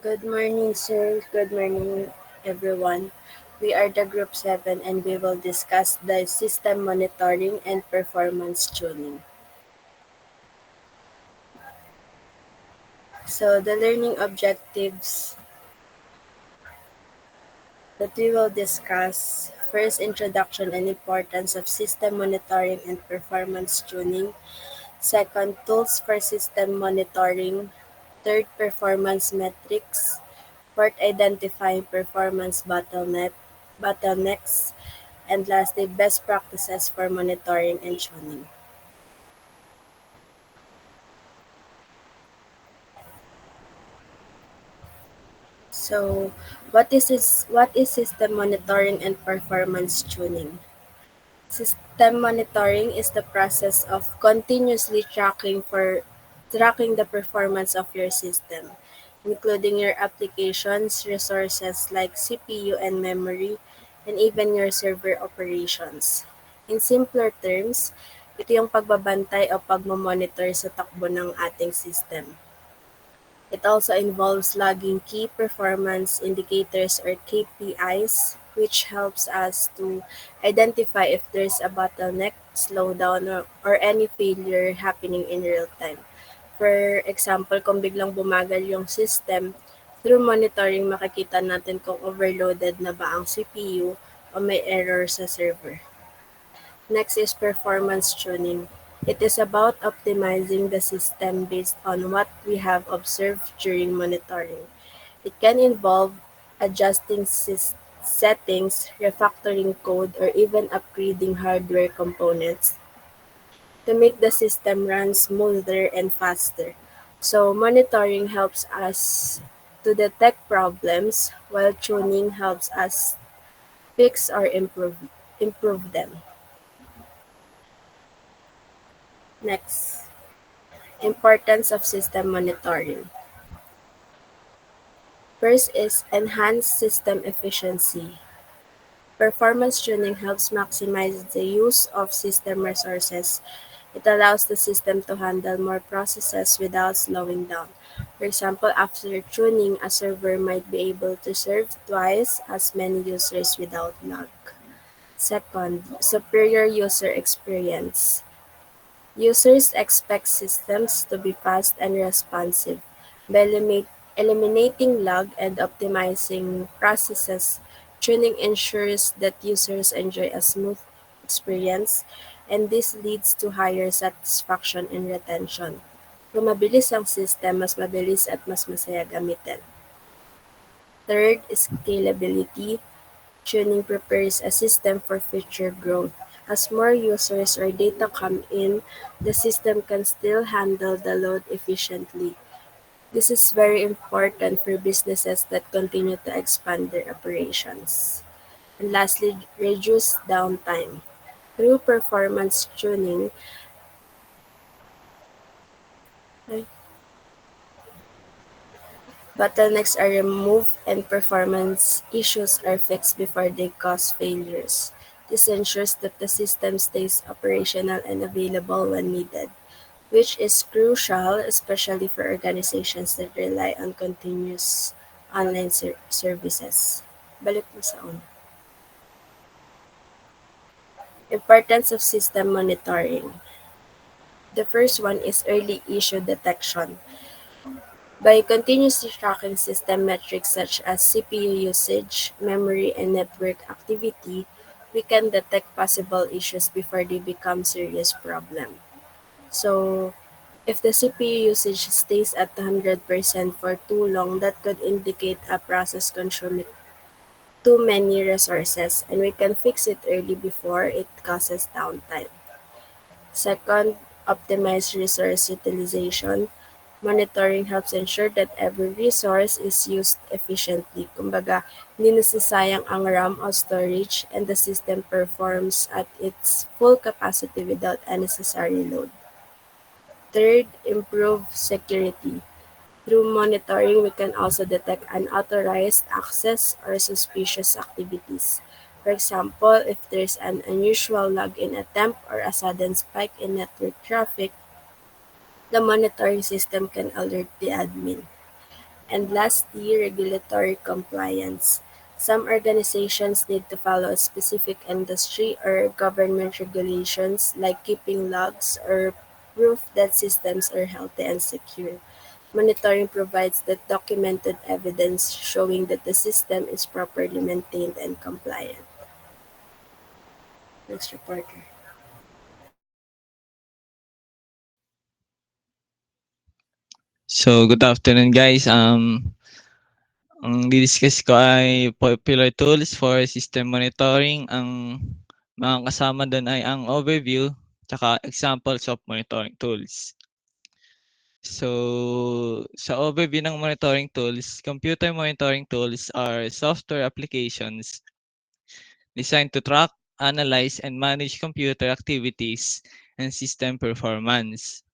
Good morning, sir. Good morning, everyone. We are the Group 7 and we will discuss the system monitoring and performance tuning. So, the learning objectives that we will discuss first, introduction and importance of system monitoring and performance tuning. Second, tools for system monitoring. Third, performance metrics. Fourth, identifying performance bottlenecks. And lastly, best practices for monitoring and tuning. So, what is system monitoring and performance tuning? System monitoring is the process of continuously tracking the performance of your system, including your applications, resources like CPU and memory, and even your server operations. In simpler terms, ito yung pagbabantay o pagmamonitor sa takbo ng ating system. It also involves logging key performance indicators or KPIs, which helps us to identify if there's a bottleneck, slowdown, or any failure happening in real time. For example, kung biglang bumagal yung system, through monitoring makikita natin kung overloaded na ba ang CPU o may error sa server. Next is performance tuning. It is about optimizing the system based on what we have observed during monitoring. It can involve adjusting settings, refactoring code, or even upgrading hardware components to make the system run smoother and faster. So, monitoring helps us to detect problems, while tuning helps us fix or improve them. Next, importance of system monitoring. First is enhanced system efficiency. Performance tuning helps maximize the use of system resources. It allows the system to handle more processes without slowing down. For example, after tuning, a server might be able to serve twice as many users without lag. Second, superior user experience. Users expect systems to be fast and responsive. By eliminating lag and optimizing processes, tuning ensures that users enjoy a smooth experience, and this leads to higher satisfaction and retention. Kung mabilis ang system, mas mabilis at mas masaya gamitin. Third, scalability. Tuning prepares a system for future growth. As more users or data come in, the system can still handle the load efficiently. This is very important for businesses that continue to expand their operations. And lastly, reduce downtime. Through performance tuning, ay, bottlenecks are removed and performance issues are fixed before they cause failures. This ensures that the system stays operational and available when needed, which is crucial especially for organizations that rely on continuous online services. Balik mo sa una. Importance of system monitoring. The first one is early issue detection. By continuously tracking system metrics such as CPU usage, memory, and network activity, we can detect possible issues before they become serious problem. So, if the CPU usage stays at 100% for too long, that could indicate a process consuming too many resources, and we can fix it early before it causes downtime. Second, optimize resource utilization. Monitoring helps ensure that every resource is used efficiently. Kumbaga, hindi nasasayang ang RAM o storage and the system performs at its full capacity without unnecessary load. Third, improve security. Through monitoring, we can also detect unauthorized access or suspicious activities. For example, if there's an unusual login attempt or a sudden spike in network traffic, the monitoring system can alert the admin. And lastly, regulatory compliance. Some organizations need to follow a specific industry or government regulations like keeping logs or proof that systems are healthy and secure. Monitoring provides that documented evidence showing that the system is properly maintained and compliant. Next reporter. So, good afternoon guys. Ang didiscuss ko ay popular tools for system monitoring. Ang mga kasama doon ay ang overview tsaka examples of monitoring tools. So, sa overview ng monitoring tools, computer monitoring tools are software applications designed to track, analyze, and manage computer activities and system performance.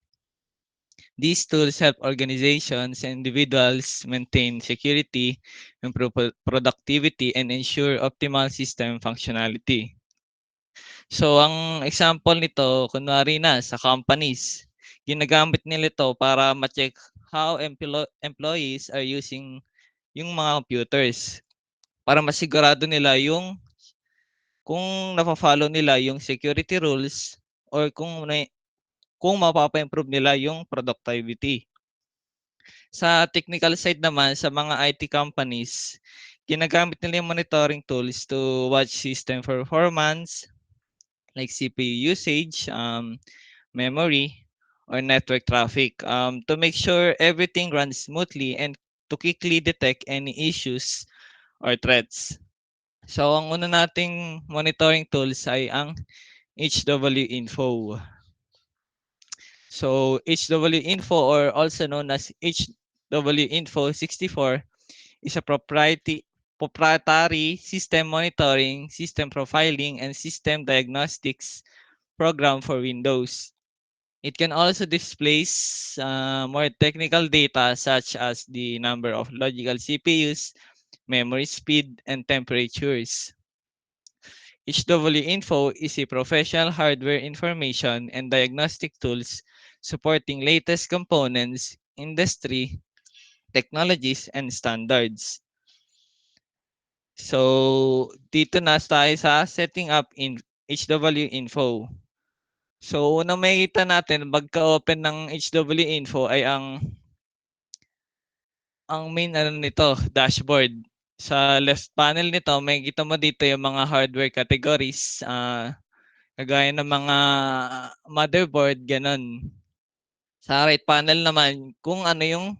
These tools help organizations and individuals maintain security, improve productivity, and ensure optimal system functionality. So, ang example nito, kunwari na sa companies, ginagamit nila ito para ma-check how employees are using yung mga computers para masigurado nila yung kung nafa-follow nila yung security rules or kung mapapa-improve nila yung productivity. Sa technical side naman, sa mga IT companies, ginagamit nila yung monitoring tools to watch system performance like CPU usage, memory, or network traffic to make sure everything runs smoothly and to quickly detect any issues or threats. So, ang una nating monitoring tools ay ang HW Info. So, HW Info or also known as HW Info 64 is a proprietary system monitoring, system profiling, and system diagnostics program for Windows. It can also display more technical data such as the number of logical CPUs, memory speed, and temperatures. HW Info is a professional hardware information and diagnostic tools supporting latest components, industry, technologies, and standards. So, dito na tayo sa setting up in HW Info. So, unang makikita natin pagka-open ng HW Info ay ang main ano nito, dashboard. Sa left panel nito, makikita mo dito yung mga hardware categories, kagaya ng mga motherboard, ganun. Sa right panel naman, kung ano yung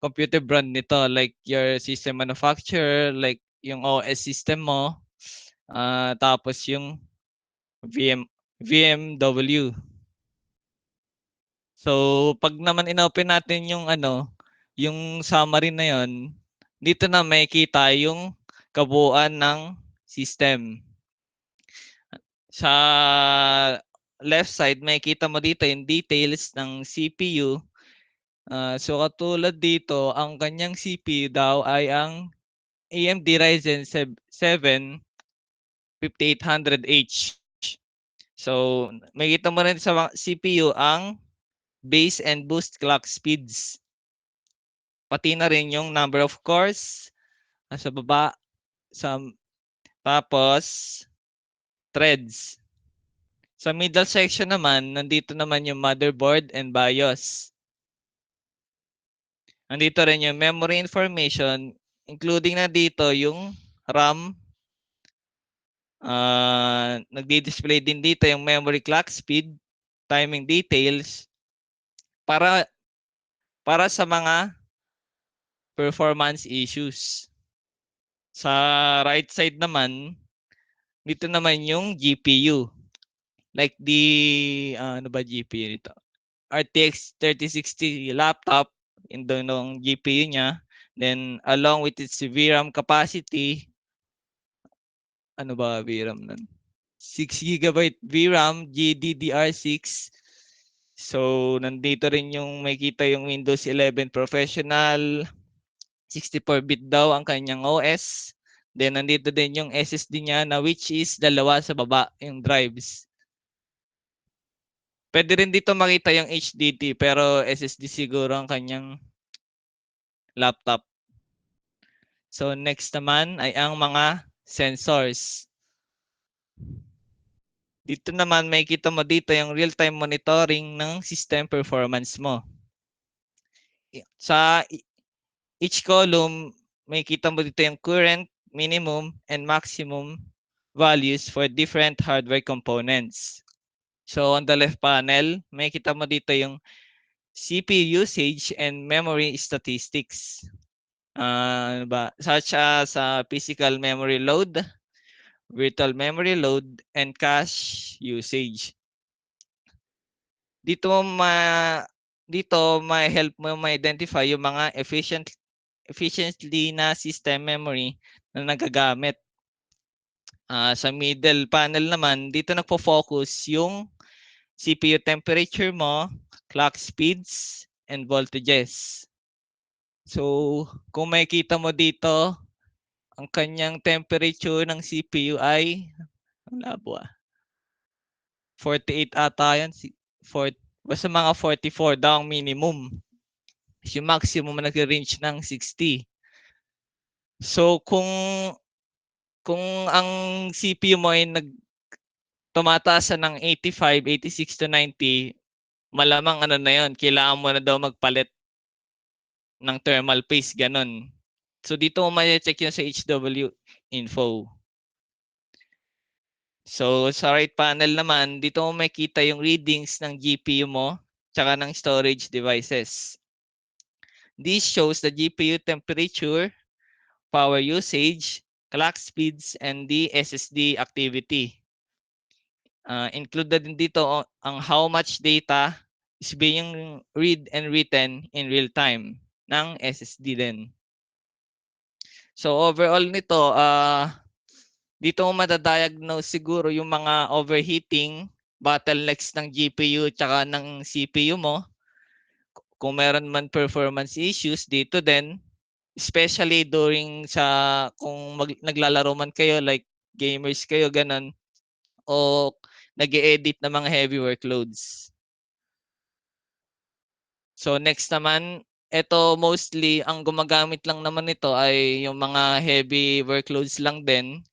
computer brand nito, like your system manufacturer, like yung OS system mo, tapos yung VMW. So, pag naman inopen natin yung yung summary na yon, dito na makikita yung kabuuan ng system. Sa left side, makikita mo dito yung details ng CPU. So, katulad dito, ang kanyang CPU daw ay ang AMD Ryzen 7 5800H. So, makikita mo rin sa CPU ang base and boost clock speeds. Pati na rin yung number of cores sa baba. Sa, tapos, threads. Sa middle section naman, nandito naman yung motherboard and BIOS. Nandito rin yung memory information, including na dito yung RAM. Nagdi-display din dito yung memory clock speed, timing details, para para sa mga performance issues. Sa right side naman, dito naman yung GPU. Like ano ba GPU nito? RTX 3060 laptop, in nung GPU niya. Then, along with its VRAM capacity, ano ba VRAM nun? 6 GB VRAM, GDDR6. So, nandito rin yung makita yung Windows 11 Professional. 64-bit daw ang kanyang OS. Then, nandito din yung SSD niya na which is dalawa sa baba, yung drives. Pwede rin dito makita yung HDD pero SSD siguro ang kanyang laptop. So next naman ay ang mga sensors. Dito naman makikita mo dito yung real-time monitoring ng system performance mo. Sa each column, makikita mo dito yung current, minimum, and maximum values for different hardware components. So on the left panel, makikita mo dito yung CPU usage and memory statistics. Such as physical memory load, virtual memory load, and cache usage. Dito ma-help mo ma-identify yung mga efficiently na system memory na nagagamit. Sa middle panel naman, dito nagfo-focus yung CPU temperature mo, clock speeds, and voltages. So, kung makikita mo dito, ang kanyang temperature ng CPU ay, ang labo 48 ata yan. Basta mga 44 daw ang minimum. Yung maximum nag-range ng 60. So, kung ang CPU mo ay tumataas ng 85, 86 to 90, malamang ano na yon, kailangan mo na daw magpalit ng thermal paste, ganun. So dito mo ma-check yun sa HW info. So sa right panel naman, dito mo makita yung readings ng GPU mo tsaka ng storage devices. This shows the GPU temperature, power usage, clock speeds, and the SSD activity. Included din dito ang how much data is being read and written in real time ng SSD din. So overall nito, dito mo madadiagnose siguro yung mga overheating, bottlenecks ng GPU tsaka ng CPU mo. Kung meron man performance issues dito din, especially during kung naglalaro man kayo, like gamers kayo, ganun, o nag-e-edit ng mga heavy workloads. So next naman, ito mostly ang gumagamit lang naman nito ay yung mga heavy workloads lang din,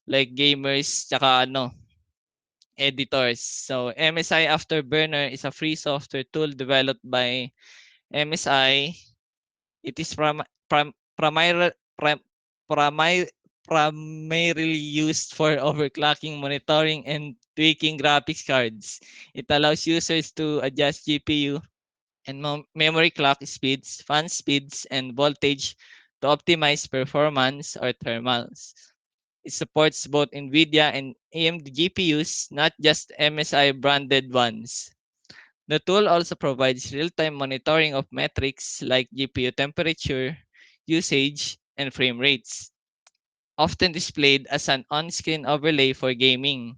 like gamers tsaka editors. So MSI Afterburner is a free software tool developed by MSI. It is primarily used for overclocking, monitoring, and tweaking graphics cards. It allows users to adjust GPU and memory clock speeds, fan speeds, and voltage to optimize performance or thermals. It supports both NVIDIA and AMD GPUs, not just MSI branded ones. The tool also provides real-time monitoring of metrics like GPU temperature, usage, and frame rates, often displayed as an on-screen overlay for gaming.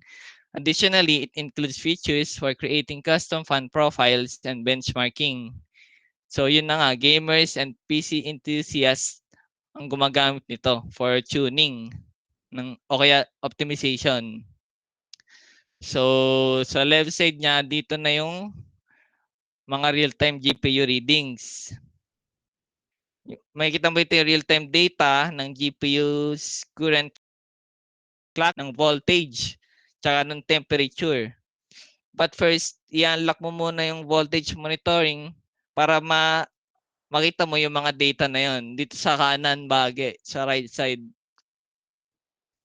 Additionally, it includes features for creating custom fan profiles and benchmarking. So yun na nga, gamers and PC enthusiasts ang gumagamit nito for tuning o kaya optimization. So sa left side niya, dito na yung mga real-time GPU readings. Makikita mo ito yung real-time data ng GPU's current clock, ng voltage, tsaka ng temperature. But first, i-unlock mo muna yung voltage monitoring para makita mo yung mga data na yon. Dito sa kanan bagi, sa right side.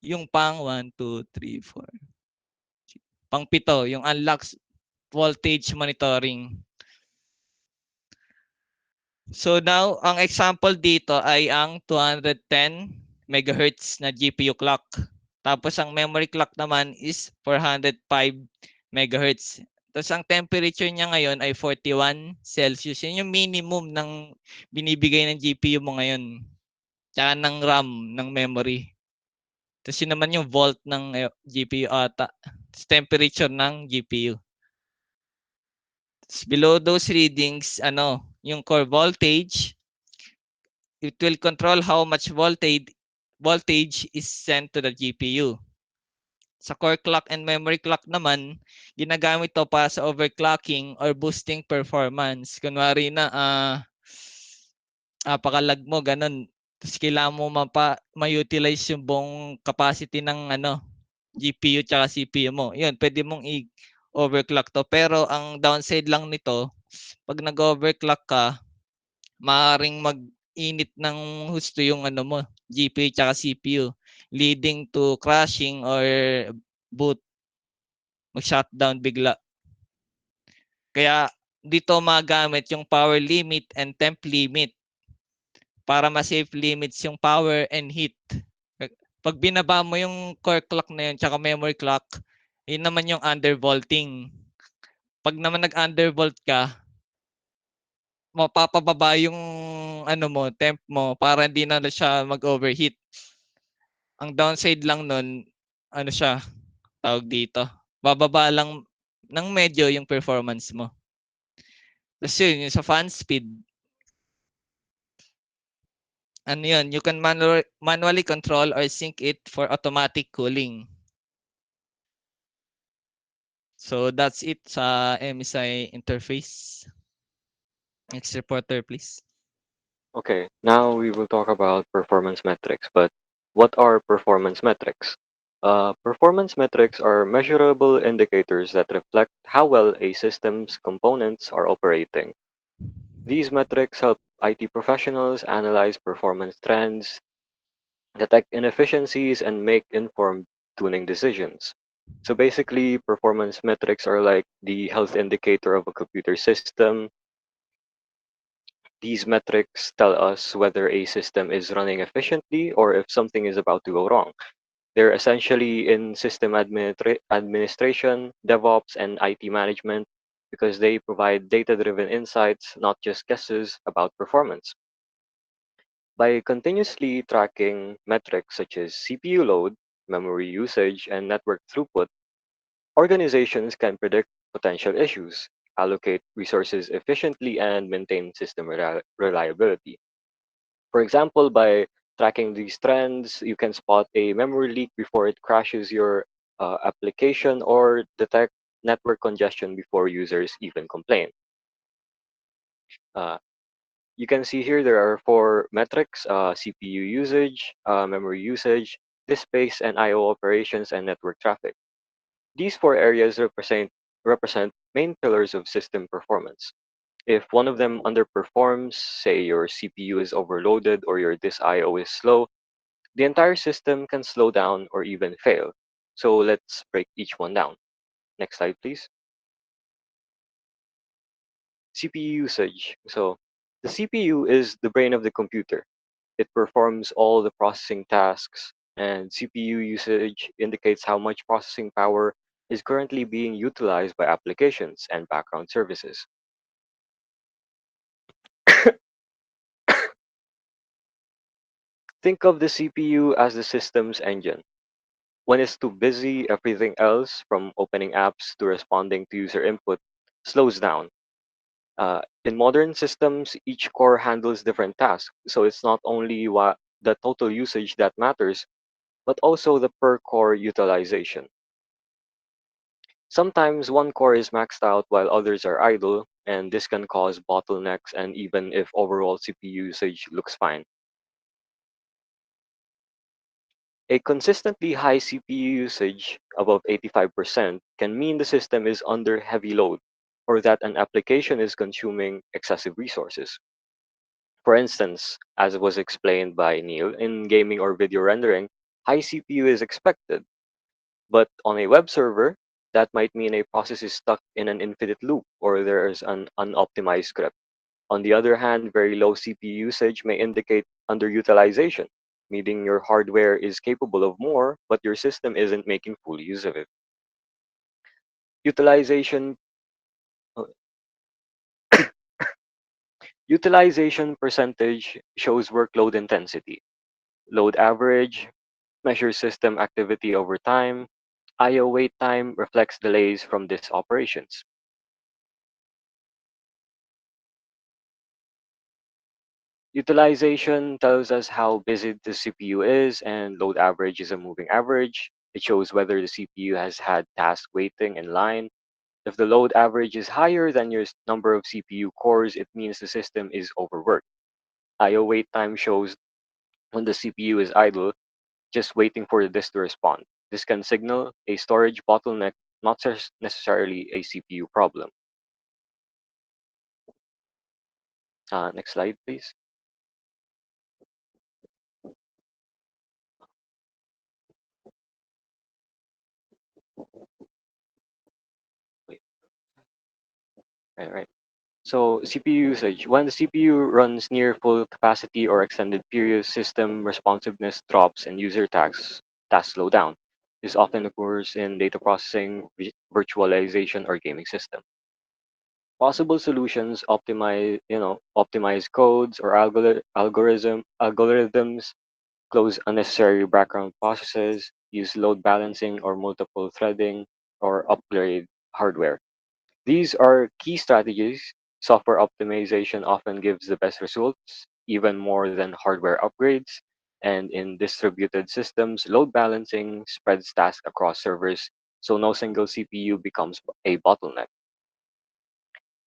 Yung pang 1, 2, 3, 4. Pang 7, yung unlock voltage monitoring. So now, ang example dito ay ang 210 MHz na GPU clock. Tapos ang memory clock naman is 405 MHz. Tapos ang temperature niya ngayon ay 41 Celsius. Yan yung minimum ng binibigay ng GPU mo ngayon. Tsaka ng RAM, ng memory. Tapos yun naman yung volt ng GPU ata. Tapos temperature ng GPU. Below those readings, yung core voltage, it will control how much voltage is sent to the GPU. Sa core clock and memory clock naman, ginagamit to para sa overclocking or boosting performance. Kunwari na napaka-lag mo gano'n. Tapos kailangan mo ma-utilize yung buong capacity ng GPU tsaka CPU mo. Yun, pwede mong i-overclock 'to. Pero ang downside lang nito, 'pag nag-overclock ka, maaaring mag-init ng husto yung mo, GPU tsaka CPU, leading to crashing or boot, mag-shutdown bigla. Kaya dito magamit yung power limit and temp limit para ma-safe limits yung power and heat. Pag binaba mo yung core clock na yun tsaka memory clock, yun naman yung undervolting. Pag naman nag-undervolt ka, mapapababa yung mo, temp mo para hindi na siya mag-overheat. Ang downside lang nun, siya, tawag dito, bababa lang ng medyo yung performance mo. Tapos yun, yung sa fan speed, yun, you can manually control or sync it for automatic cooling. So that's it sa MSI interface. Next reporter, please. Okay, now we will talk about performance metrics, but what are performance metrics? Performance metrics are measurable indicators that reflect how well a system's components are operating. These metrics help IT professionals analyze performance trends, detect inefficiencies, and make informed tuning decisions. So basically, performance metrics are like the health indicator of a computer system. These metrics tell us whether a system is running efficiently or if something is about to go wrong. They're essentially in system administration, DevOps, and IT management because they provide data driven insights, not just guesses about performance. By continuously tracking metrics such as CPU load, memory usage, and network throughput, organizations can predict potential issues, allocate resources efficiently, and maintain system reliability. For example, by tracking these trends, you can spot a memory leak before it crashes your application or detect network congestion before users even complain. Uh, you can see here there are four metrics: CPU usage, memory usage, disk space, and I/O operations and network traffic. These four areas represent main pillars of system performance. If one of them underperforms, say your CPU is overloaded or your disk I/O is slow, the entire system can slow down or even fail. So let's break each one down. Next slide, please. CPU usage. So the CPU is the brain of the computer. It performs all the processing tasks, and CPU usage indicates how much processing power is currently being utilized by applications and background services. Think of the CPU as the system's engine. When it's too busy, everything else, from opening apps to responding to user input, slows down. In modern systems, each core handles different tasks, so it's not only the total usage that matters, but also the per core utilization. Sometimes one core is maxed out while others are idle, and this can cause bottlenecks and even if overall CPU usage looks fine. A consistently high CPU usage above 85% can mean the system is under heavy load or that an application is consuming excessive resources. For instance, as was explained by Neil, in gaming or video rendering, high CPU is expected, but on a web server, that might mean a process is stuck in an infinite loop or there is an unoptimized script. On the other hand, very low CPU usage may indicate underutilization, meaning your hardware is capable of more, but your system isn't making full use of it. Utilization uh, Utilization percentage shows workload intensity. Load average measures system activity over time. I/O wait time reflects delays from disk operations. Utilization tells us how busy the CPU is, and load average is a moving average. It shows whether the CPU has had task waiting in line. If the load average is higher than your number of CPU cores, it means the system is overworked. I/O wait time shows when the CPU is idle, just waiting for the disk to respond. This can signal a storage bottleneck, not necessarily a CPU problem. Next slide, please. Wait, right, right. So CPU usage. When the CPU runs near full capacity or extended periods, system responsiveness drops and user tasks slow down. This often occurs in data processing, virtualization, or gaming system. Possible solutions optimize codes or algorithms, close unnecessary background processes, use load balancing or multiple threading, or upgrade hardware. These are key strategies. Software optimization often gives the best results, even more than hardware upgrades. And in distributed systems, load balancing spreads tasks across servers, so no single CPU becomes a bottleneck.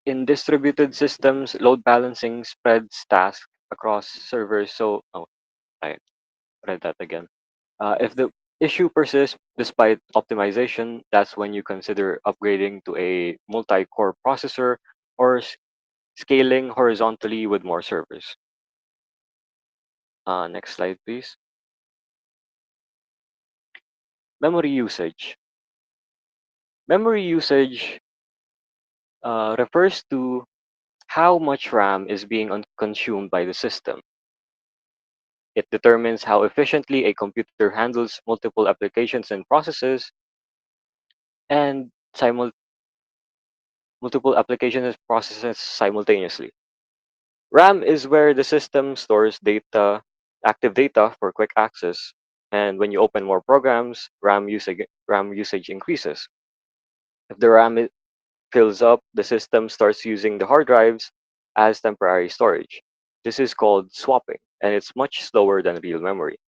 In distributed systems, load balancing spreads tasks across servers, so I read that again. If the issue persists despite optimization, that's when you consider upgrading to a multi-core processor or scaling horizontally with more servers. Next slide, please. Memory usage. Memory usage refers to how much RAM is being consumed by the system. It determines how efficiently a computer handles multiple applications and processes and multiple applications and processes simultaneously. RAM is where the system stores active data for quick access. And when you open more programs, RAM usage increases. If the fills up, the system starts using the hard drives as temporary storage. This is called swapping, and it's much slower than real memory.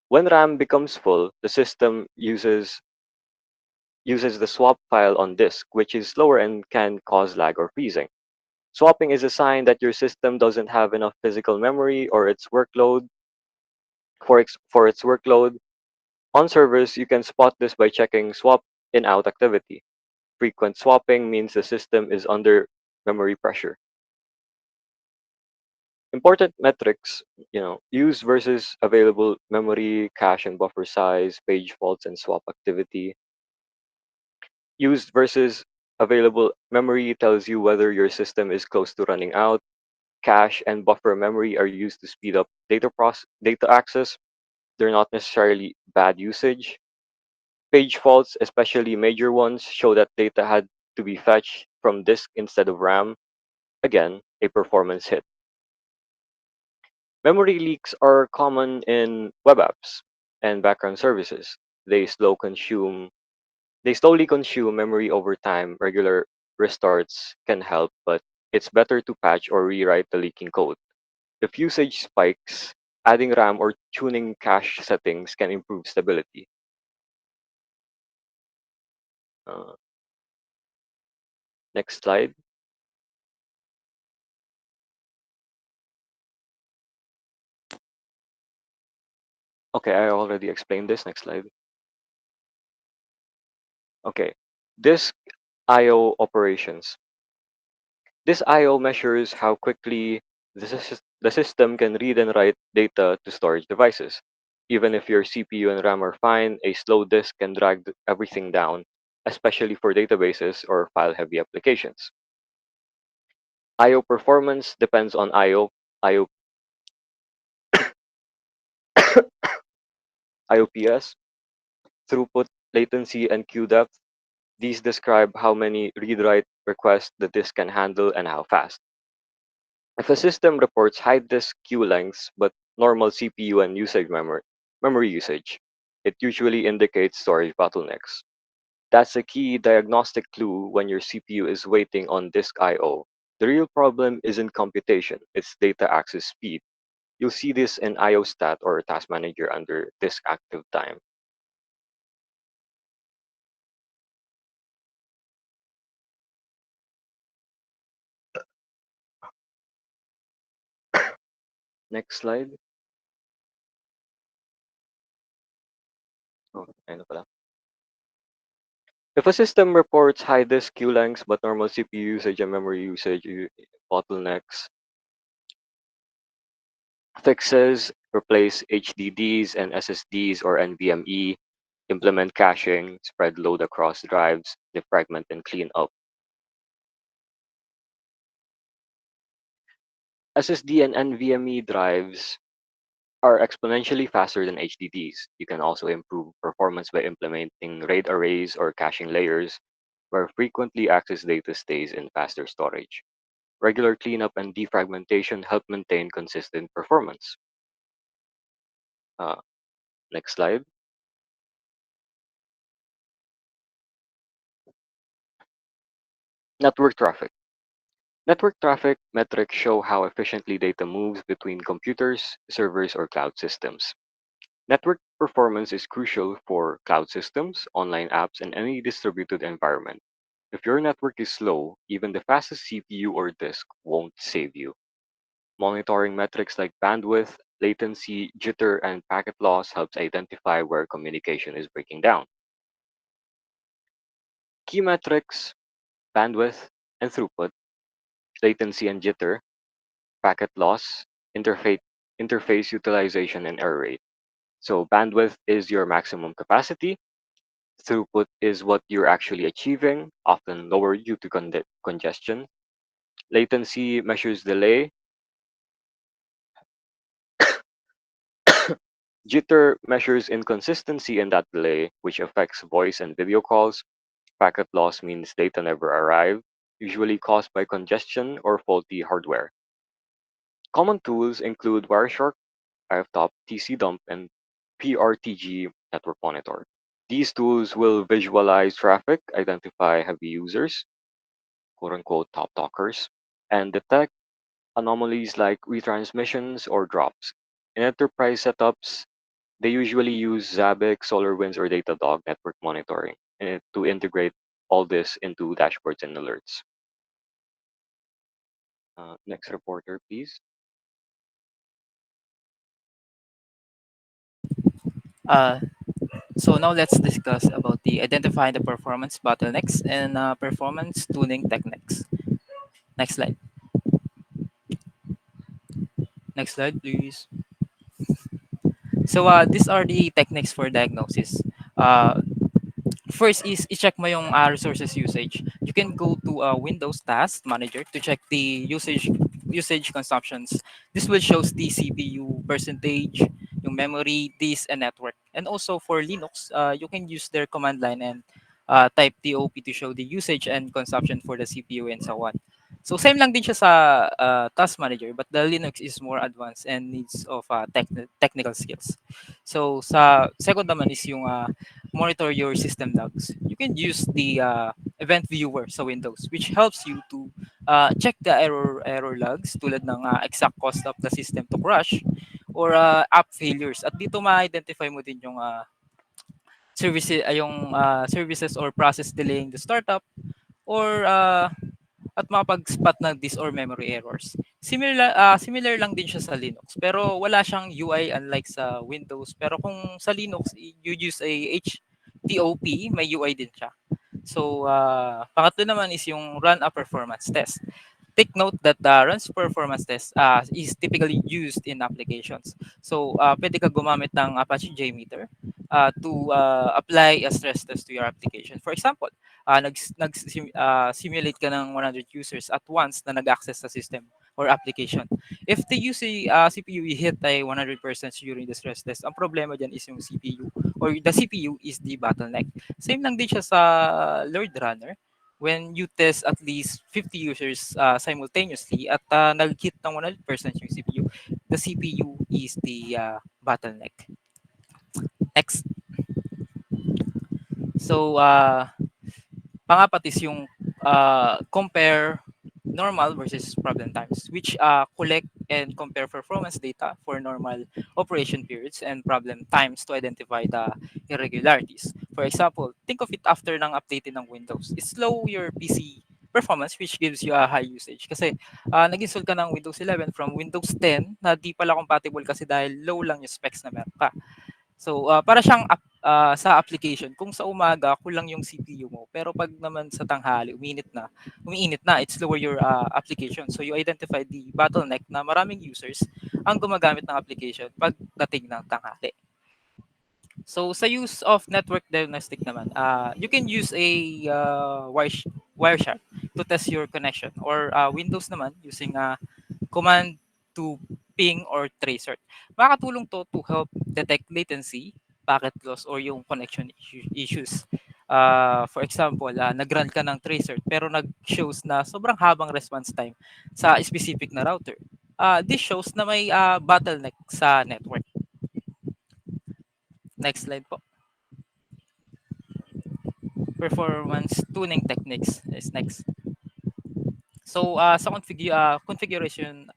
When RAM becomes full, the system uses the swap file on disk, which is slower and can cause lag or freezing. Swapping is a sign that your system doesn't have enough physical memory or its workload for its workload. On servers, you can spot this by checking swap in out activity. Frequent swapping means the system is under memory pressure. Important metrics, use versus available memory, cache and buffer size, page faults and swap activity. Used versus available memory tells you whether your system is close to running out. Cache and buffer memory are used to speed up data access. They're not necessarily bad usage. Page faults, especially major ones, show that data had to be fetched from disk instead of RAM. Again, a performance hit. Memory leaks are common in web apps and background services. They slowly consume memory over time. Regular restarts can help, but it's better to patch or rewrite the leaking code. If usage spikes, adding RAM or tuning cache settings can improve stability. Uh, Next slide. Okay, I already explained this. Next slide. Okay, disk I/O operations. This I/O measures how quickly the system can read and write data to storage devices. Even if your CPU and RAM are fine, a slow disk can drag everything down, especially for databases or file-heavy applications. I/O performance depends on I/O IOPS, throughput, latency, and queue depth. These describe how many read-write requests the disk can handle and how fast. If a system reports high disk queue lengths but normal CPU and memory usage, it usually indicates storage bottlenecks. That's a key diagnostic clue when your CPU is waiting on disk I/O. The real problem isn't computation, it's data access speed. You'll see this in IO stat or task manager under disk active time. Next slide. Oh, ayun na pala. If a system reports high disk queue lengths but normal CPU usage and memory usage bottlenecks, fixes replace HDDs and SSDs or NVMe, implement caching, spread load across drives, defragment and clean up. SSD and NVMe drives are exponentially faster than HDDs. You can also improve performance by implementing RAID arrays or caching layers where frequently accessed data stays in faster storage. Regular cleanup and defragmentation help maintain consistent performance. Uh, Next slide. Network traffic. Network traffic metrics show how efficiently data moves between computers, servers, or cloud systems. Network performance is crucial for cloud systems, online apps, and any distributed environment. If your network is slow, even the fastest CPU or disk won't save you. Monitoring metrics like bandwidth, latency, jitter, and packet loss helps identify where communication is breaking down. Key metrics, bandwidth and throughput, latency and jitter, packet loss, interface, interface utilization, and error rate. So bandwidth is your maximum capacity. Throughput is what you're actually achieving, often lower due to congestion. Latency measures delay. Jitter measures inconsistency in that delay, which affects voice and video calls. Packet loss means data never arrive, usually caused by congestion or faulty hardware. Common tools include Wireshark, IFTop, TC-Dump, and PRTG Network Monitor. These tools will visualize traffic, identify heavy users, quote unquote top talkers, and detect anomalies like retransmissions or drops. In enterprise setups, they usually use Zabbix, SolarWinds, or Datadog network monitoring to integrate all this into dashboards and alerts. Next reporter, please. Uh, so now let's discuss about the identifying the performance bottlenecks and performance tuning techniques. Next slide. Next slide, please. So these are the techniques for diagnosis. Uh, First is i-check mo yung resources usage. You can go to Windows Task Manager to check the usage consumptions. This will shows the CPU percentage, yung memory, disk, and network. And also for Linux, you can use their command line and type TOP to show the usage and consumption for the CPU and so on. So same lang din siya sa Task Manager, but the Linux is more advanced and needs of technical skills. So sa second naman is yung monitor your system logs. You can use the event viewer sa Windows, which helps you to check the error logs tulad ng exact cost of the system to crash or app failures. At dito ma-identify mo din yung services or process delaying the startup or at makapag-spot ng disk or memory errors. Similar lang din siya sa Linux, pero wala siyang UI unlike sa Windows. Pero kung sa Linux, you use a HTOP, may UI din siya. So, pangatlo naman is yung run a performance test. Take note that the runs performance test is typically used in applications. So, pwede ka gumamit ng Apache JMeter to apply a stress test to your application. For example, simulate ka ng 100 users at once na nag-access sa system or application. If the CPU hit ay 100% during the stress test, ang problema dyan is yung CPU or the CPU is the bottleneck. Same lang din siya sa load runner when you test at least 50 users simultaneously at nag-hit ng 100% yung CPU, the CPU is the bottleneck. Next. So, pangapat is yung compare normal versus problem times, which collect and compare performance data for normal operation periods and problem times to identify the irregularities. For example, think of it after ng updating ng Windows. Slow your PC performance which gives you a high usage. Kasi nag-install ka ng Windows 11 from Windows 10 na di pala compatible kasi dahil low lang yung specs na meron ka. So, para siyang sa application, kung sa umaga kulang yung CPU mo, pero pag naman sa tanghali umiinit na, it slower your application. So, you identify the bottleneck na maraming users ang gumagamit ng application pagdating ng tanghali. So, sa use of network diagnostic naman, you can use a Wireshark to test your connection, or Windows naman using command to ping or tracer. Makakatulong to help detect latency, packet loss, or yung connection issues. For example, nag-run ka ng tracer pero nag-shows na sobrang habang response time sa specific na router. This shows na may bottleneck sa network. Next slide po. Performance tuning techniques is next. So sa configuration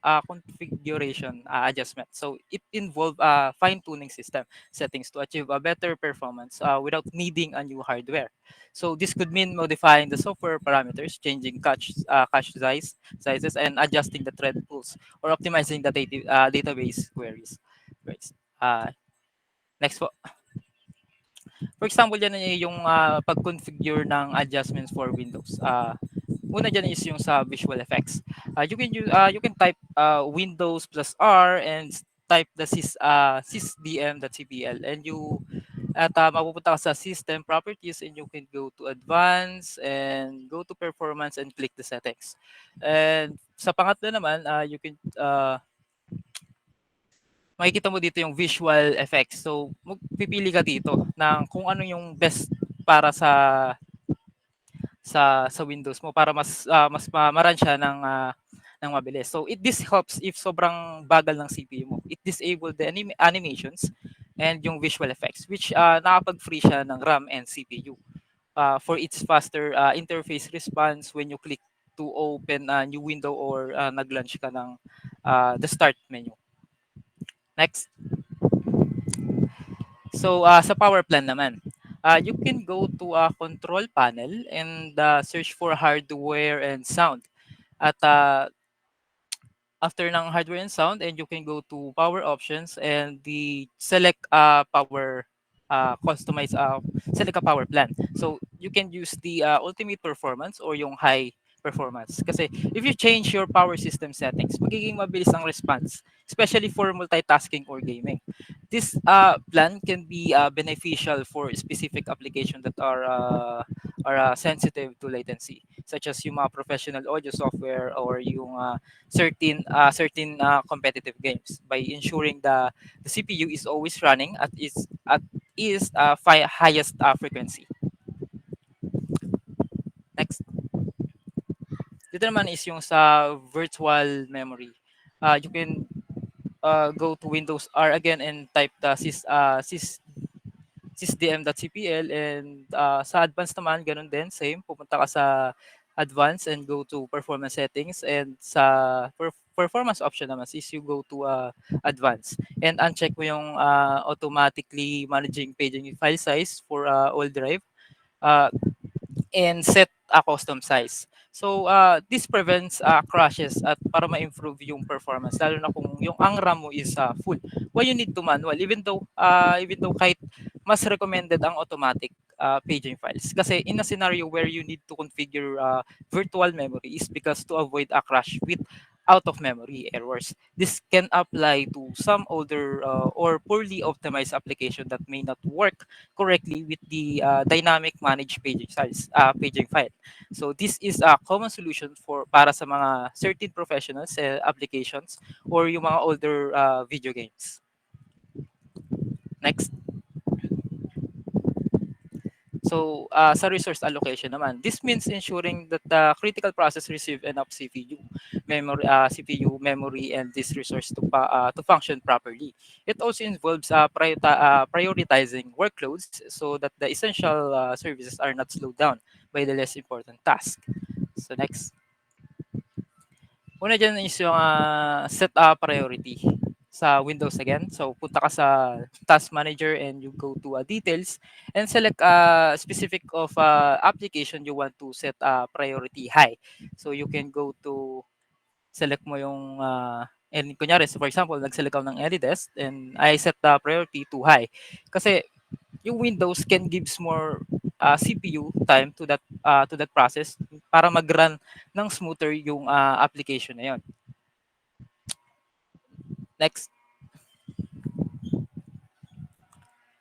adjustment. So it involve fine tuning system settings to achieve a better performance without needing a new hardware. So this could mean modifying the software parameters, changing cache sizes, and adjusting the thread pools or optimizing the database queries. Right. Next po. For example, yan ay yung pag-configure ng adjustments for Windows. Una dyan is yung sa visual effects. You can type Windows plus R and type the sysdm.cpl, and mapupunta ka sa system properties, and you can go to advanced and go to performance and click the settings. And sa pangatlo naman, makikita mo dito yung visual effects. So, pipili ka dito ng kung ano yung best para sa Windows mo para mas maran siya ng mabilis. So, this helps if sobrang bagal ng CPU mo. It disable the animations and yung visual effects, which nakapag-free siya ng RAM and CPU for its faster interface response when you click to open a new window or nag-launch ka ng the start menu. Next. So, sa power plan naman, you can go to a control panel and search for hardware and sound. At after ng hardware and sound, and you can go to power options and select power customize select a power plan. So you can use the ultimate performance or yung high performance. Kasi if you change your power system settings, magiging mabilis ang response, especially for multitasking or gaming. This plan can be beneficial for specific applications that are sensitive to latency, such as yung mga professional audio software or yung certain competitive games, by ensuring the CPU is always running at highest frequency. Next. Dito naman is yung sa virtual memory. You can go to Windows R again and type the sysdm.cpl, and sa advanced naman ganun din, same, pupunta ka sa advanced and go to performance settings, and sa performance option naman is you go to advanced and uncheck mo yung automatically managing paging file size for all drive, and set a custom size. So this prevents crashes at para ma-improve yung performance, lalo na kung yung ang RAM mo is full. Why you need to manual, even though kahit mas recommended ang automatic paging files. Kasi in a scenario where you need to configure virtual memory is because to avoid a crash with out of memory errors. This can apply to some older or poorly optimized application that may not work correctly with the dynamic managed paging file. So this is a common solution for para sa mga certain professionals applications or yung mga older video games. Next. So, sa resource allocation naman, this means ensuring that the critical process receive enough CPU, memory, and this resource to function properly. It also involves prioritizing workloads so that the essential services are not slowed down by the less important task. So, next. Una dyan is yung set priority. sa Windows again. So punta ka sa Task Manager and you go to details and select a specific of application you want to set priority high. So you can go to select mo yung and kunyari, so for example, nag-select ako ng AnyDesk and I set the priority to high. Kasi yung Windows can gives more CPU time to that process para mag-run ng smoother yung application na yon. Next.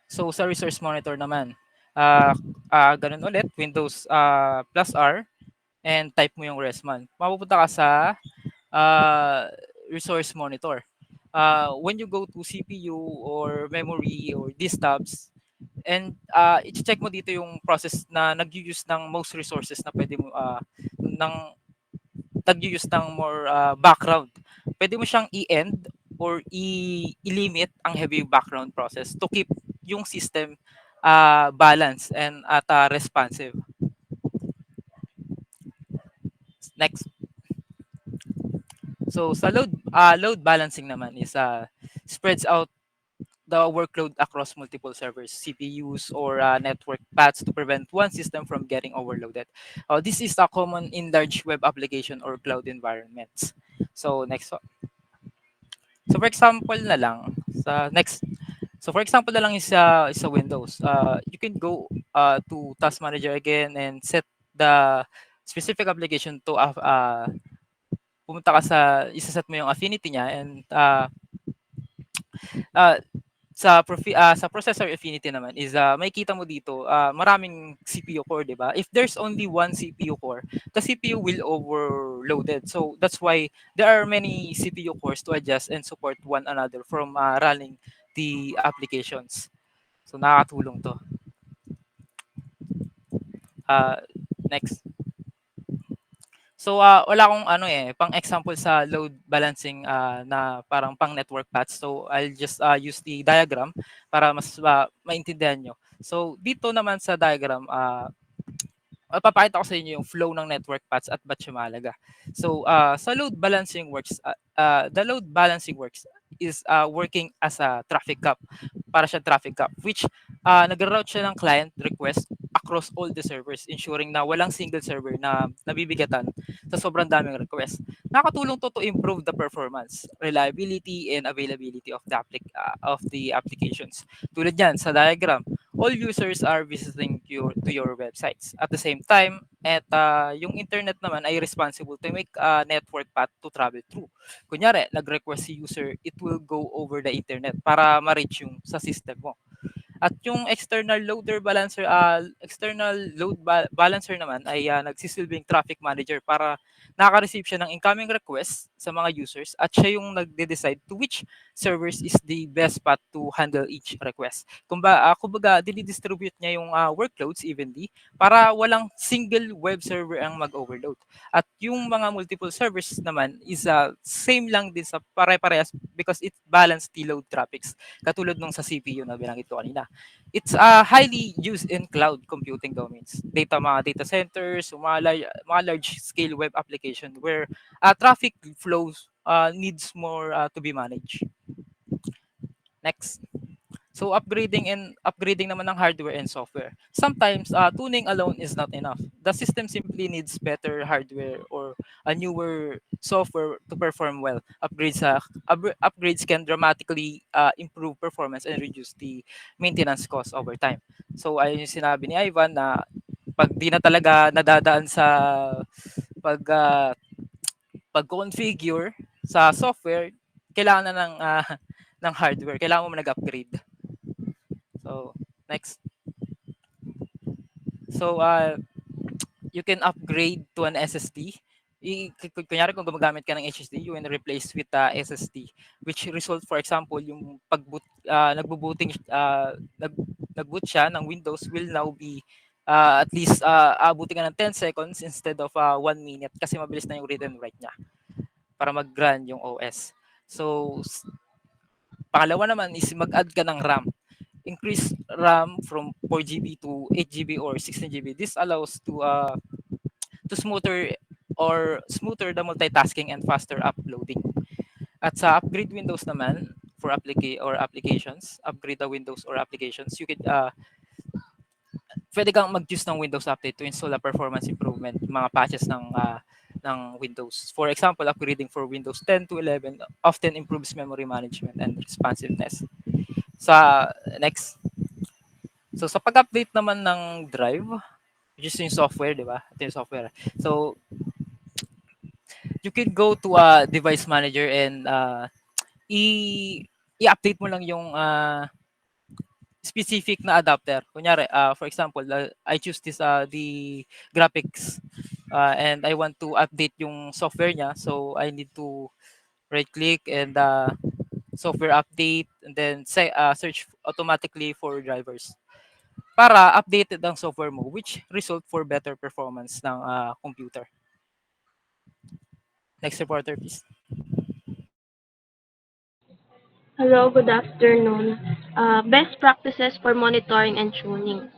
So sa resource monitor naman, ah ganun ulit, Windows plus R and type mo yung resman. Mapupunta ka sa resource monitor. When you go to CPU or memory or these tabs, and i-check mo dito yung process na nag-use ng most resources na pwede mo ng nag-use ng more background. Pwede mo siyang i-end or i-limit ang heavy background process to keep yung system balance and at responsive. Next. So sa load balancing naman is spreads out the workload across multiple servers, CPUs, or network paths to prevent one system from getting overloaded. This is common in large web application or cloud environments. So next. So for example na lang sa next. So for example na lang is sa Windows. You can go to Task Manager again and set the specific application to pumunta ka isa-set mo yung affinity niya and uh, sa processor affinity naman is makikita mo dito maraming CPU core, 'di ba? If there's only one CPU core, the CPU will overloaded. So that's why there are many CPU cores to adjust and support one another from running the applications. So nakakatulong 'to. Uh, Next. So wala akong ano pang example sa load balancing na parang pang network paths. So I'll just use the diagram para mas maintindihan nyo. So dito naman sa diagram, papakita ko sa inyo yung flow ng network paths at ba't siya mahalaga. So sa load balancing works, the load balancing works is working as a traffic cop, para siya traffic cop, which nag-route siya ng client request across all the servers, ensuring na walang single server na nabibigatan sa sobrang daming request. Nakatulong to improve the performance, reliability, and availability of the applications. Tulad yan sa diagram, all users are visiting to your websites. At the same time, at yung internet naman ay responsible to make a network path to travel through. Kunyari, nag-request si user, it will go over the internet para ma-reach yung sa system mo. At yung external balancer naman ay nagsisilbing traffic manager para nakaka-receive siya ng incoming requests sa mga users at siya yung nagde-decide to which servers is the best path to handle each request. Kumbaga, dinidistribute niya yung workloads evenly para walang single web server ang mag-overload. At yung mga multiple servers naman is same lang din sa pare-parehas because it balance the load traffics katulad nung sa CPU na binanggit ko kanina. It's highly used in cloud computing domains. Mga data centers, mga large scale web application where traffic flows needs more to be managed. Next. So upgrading naman ng hardware and software. Sometimes tuning alone is not enough. The system simply needs better hardware or a newer software to perform well. Upgrades can dramatically improve performance and reduce the maintenance cost over time. So ayun yung sinabi ni Ivan na pag di na talaga nadadaan sa pag pag-configure sa software, kailangan na ng ng hardware. Kailangan mo nag-upgrade. So, next. So, you can upgrade to an SSD. Kunyari kung gumagamit ka ng HSD, you can replace with SSD, which result, for example, yung nagboot siya ng Windows will now be at least abutin ka ng 10 seconds instead of 1 minute kasi mabilis na yung read and write niya para mag-run yung OS. So, pangalawa naman is mag-add ka ng RAM. Increase RAM from 4 GB to 8 GB or 16 GB. This allows to smoother the multitasking and faster uploading. At sa upgrade Windows naman, for applications, upgrade the Windows or applications, you could pwede kang mag-use ng Windows Update to install a performance improvement, yung mga patches ng Windows. For example, upgrading for Windows 10 to 11 often improves memory management and responsiveness. Sa next, so sa pag-update naman ng drive, which is yung software, di ba? Ito yung software. So, you can go to a device manager and i-update mo lang yung specific na adapter. Kunyari, for example, I choose the graphics and I want to update yung software niya. So, I need to right click and software update and then say search automatically for drivers para updated ang software mo, which result for better performance ng computer. Next reporter, please. Hello, good afternoon. Best practices for monitoring and tuning.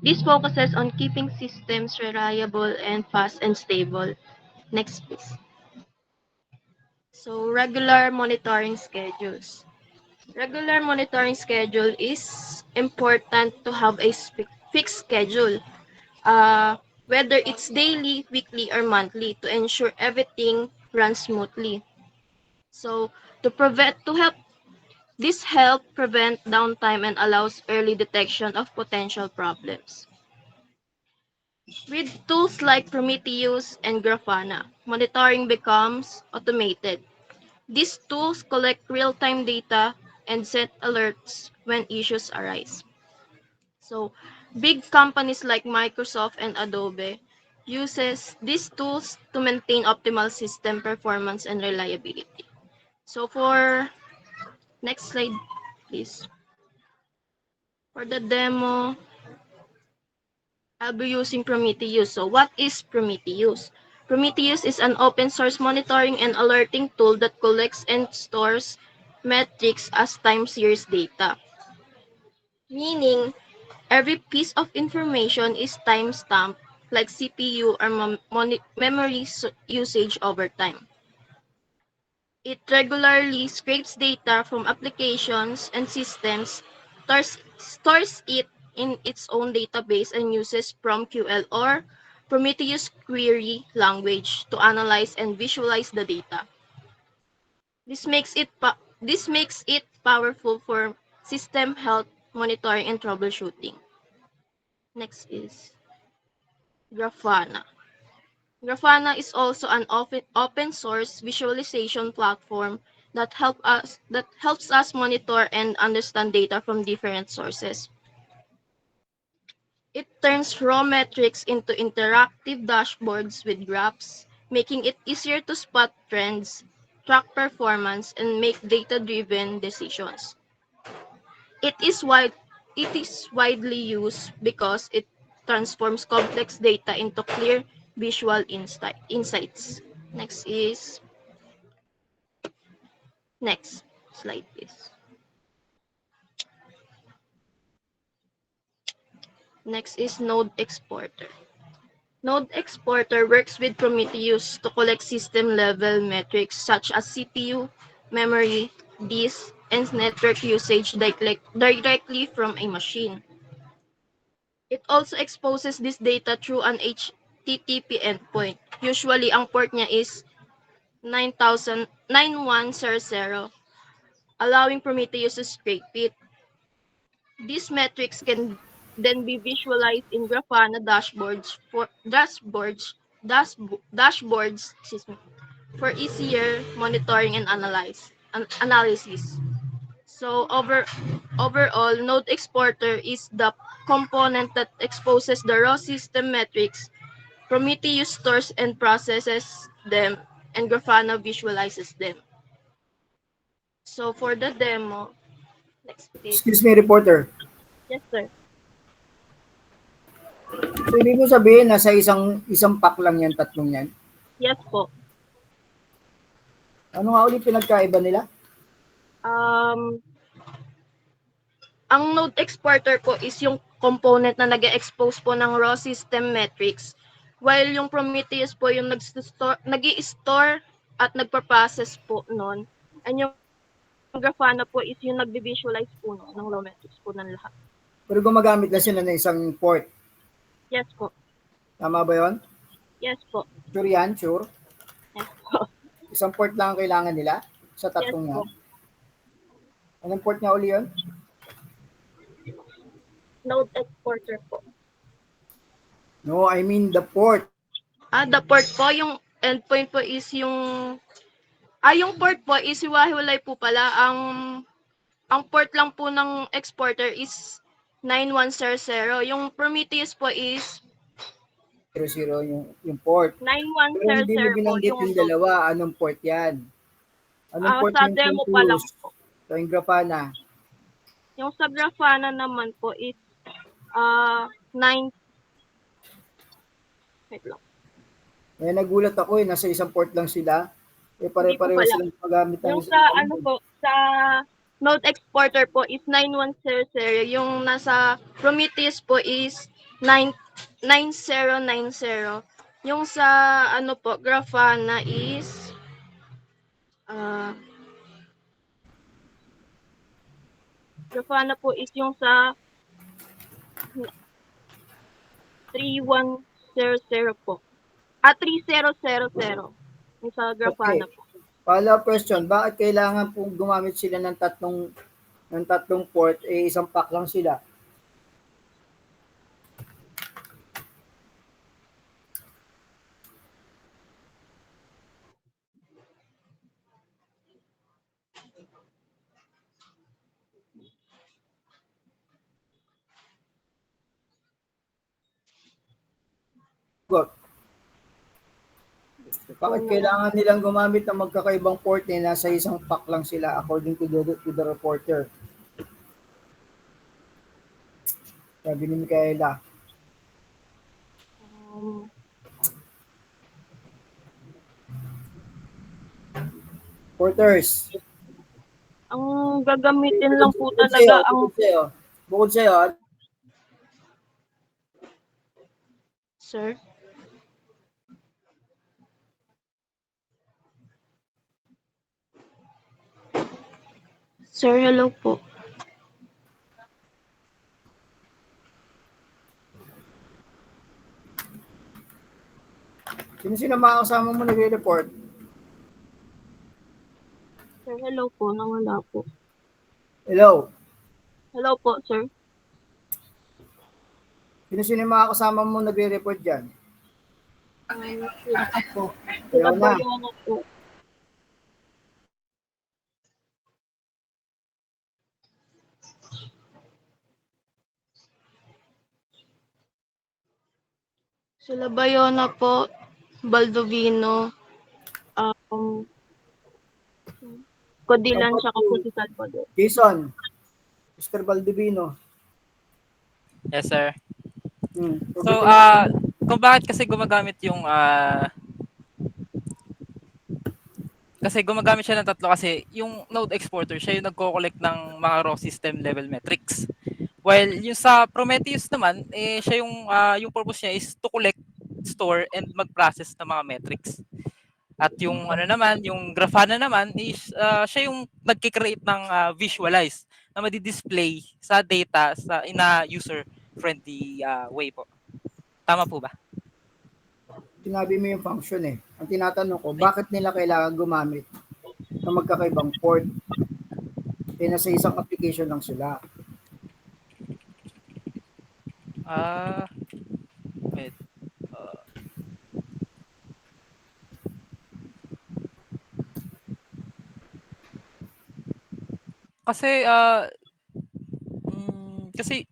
This focuses on keeping systems reliable and fast and stable. Next, please. So, regular monitoring schedules. Regular monitoring schedule is important to have a fixed schedule, whether it's daily, weekly, or monthly, to ensure everything runs smoothly. So, to help this help prevent downtime and allows early detection of potential problems. With tools like Prometheus and Grafana, monitoring becomes automated. These tools collect real-time data and set alerts when issues arise. So, big companies like Microsoft and Adobe uses these tools to maintain optimal system performance and reliability. So for next slide, please. For the demo, I'll be using Prometheus. So what is Prometheus? Prometheus is an open source monitoring and alerting tool that collects and stores metrics as time series data. Meaning, every piece of information is time-stamped like CPU or memory usage over time. It regularly scrapes data from applications and systems, stores it in its own database, and uses PromQL or Prometheus query language to analyze and visualize the data. This makes it powerful for system health monitoring and troubleshooting. Next is Grafana. Grafana is also an open source visualization platform that helps us monitor and understand data from different sources. It turns raw metrics into interactive dashboards with graphs, making it easier to spot trends, track performance, and make data-driven decisions. It is wide it is widely used because it transforms complex data into clear visual insights. Next slide please. Next is Node Exporter. Node Exporter works with Prometheus to collect system-level metrics such as CPU, memory, disk, and network usage directly from a machine. It also exposes this data through an HTTP endpoint. Usually, ang port niya is 9100, allowing Prometheus to scrape it. These metrics can then be visualized in Grafana dashboards, for easier monitoring and analysis. So overall, Node Exporter is the component that exposes the raw system metrics. Prometheus stores and processes them, and Grafana visualizes them. So for the demo, next please. Excuse me, reporter. Yes, sir. So, ibig mo sabihin na sa isang pack lang yan, tatlong yan? Yes po. Ano nga ulit pinagkaiba nila? Ang Node Exporter po is yung component na nag-expose po ng raw system metrics, while yung Prometheus po yung nag-i-store at nagpa-process po nun. And yung Ang Grafana po is yung nagbi-visualize po ng raw metrics po ng lahat. Pero gumagamit lang sila ng isang port. Yes po. Tama ba yon? Yes po. Sure yan? Sure? Yes po. Isang port lang ang kailangan nila sa Yes tatlong po. yan. Anong port nga uli yun? Node exporter po. No, I mean the port. The port po, yung endpoint po is yung port po is hiwa-hiwalay po pala. Ang port lang po ng exporter is 9100. Yung Prometheus po is 00 yung port. Pero hindi mo 9100 po binanggit yung yung dalawa. Anong port yan? Anong port sa yung demo pa lang use? po. So, yung Grafana. Yung sa Grafana naman po is 9. Wait lang. Eh, nagulat ako nasa isang port lang sila. Eh, pare-pareho Hindi po pala. silang paggamit ng Yung sa sa Node exporter po is 9100. Yung nasa Prometheus po is 9090. Yung sa po Grafana is Grafana po is yung sa 3100 po. 3000. Yung sa Grafana po. Follow-up question, bakit kailangan pong gumamit sila ng tatlong port, eh isang pack lang sila? Bakit kailangan nilang gumamit ng magkakaibang port na nasa isang pack lang sila according to the reporter? Sabi ni Micaela. Porters. Ang gagamitin lang po talaga Bukod sa'yo, Sir? Sir, hello po. sino mga kasama mo nagre-report? Sir, hello po. Nawala po. Hello? Hello po, sir. Sino mga kasama mo nagre-report dyan? Ako. Ayaw na. Po. Sila Bayona po, Baldovino, Codilan, tsaka po si Salvador. Jason, Mr. Baldivino. Yes, sir. So, So, kung bakit kasi gumagamit yung kasi gumagamit siya ng tatlo kasi yung node exporter siya yung nagko-collect ng mga raw system level metrics. While yung sa Prometheus naman, siya yung purpose niya is to collect, store, and mag-process ng mga metrics. At yung yung Grafana naman is siya yung nagki-create ng visualize na madi-display sa data in a user-friendly way po. Tama po ba? sinabi mo yung function eh. Ang tinatanong ko, bakit nila kailangan gumamit ng magkakaibang port? Eh, nasa isang application lang sila. Wait. Kasi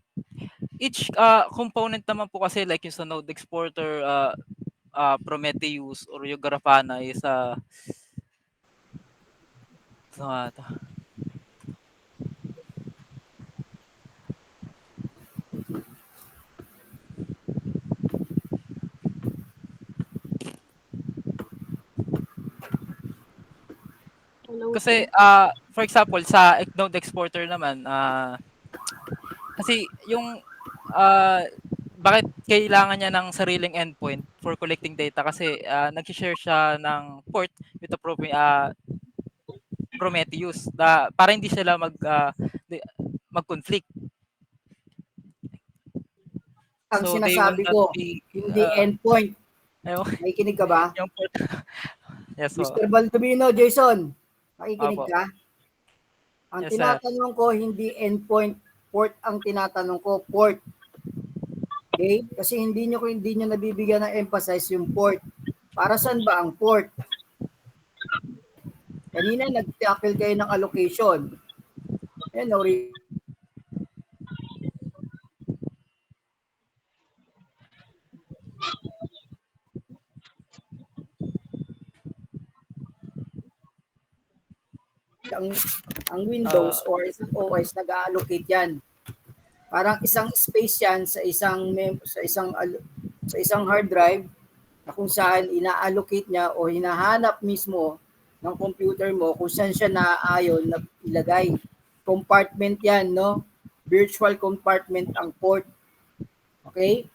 each component naman po kasi like yung sa node exporter, Prometheus or yung Grafana is kasi for example sa node exporter naman kasi yung bakit kailangan niya ng sariling endpoint for collecting data kasi nag-share siya ng port with appropriate Prometheus para hindi sila mag-conflict. Ang So they will sinasabi not ko, be hindi endpoint. ayun, Nakikinig ka ba? yung port. Yes po. Mr. Baldovino, Jason, nakikinig Opo. ka? Ang Yes, sir. tinatanong ko, hindi endpoint, port ang tinatanong ko, port. Okay? Kasi hindi nyo nabibigyan ng emphasize yung port. Para saan ba ang port? Kanina nag-tackle kayo ng allocation. Ayan, ang Windows or isang OS nag-allocate yan. Parang isang space yan sa isang hard drive na kung saan ina-allocate niya o hinahanap mismo ng computer mo kung saan siya naaayon na ilagay. Compartment yan, no? Virtual compartment ang port. Okay?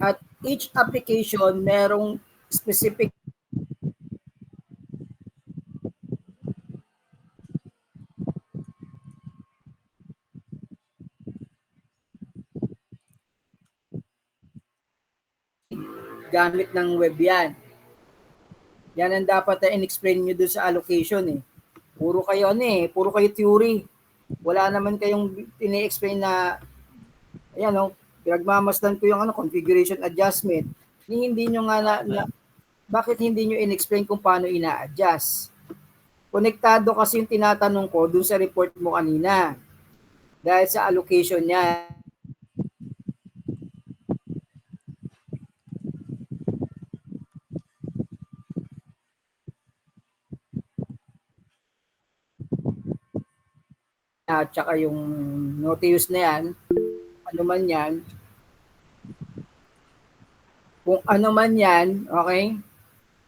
At each application merong specific gamit ng web yan. Yan ang dapat na in-explain nyo doon sa allocation eh. Puro kayo theory. Wala naman kayong ini-explain na, ayan o, pinagmamasdan ko yung configuration adjustment. Hindi nyo nga bakit hindi nyo in-explain kung paano ina-adjust? Konektado kasi yung tinatanong ko doon sa report mo kanina. Dahil sa allocation niya. At saka yung Notius na yan, ano man yan, kung ano man yan, okay,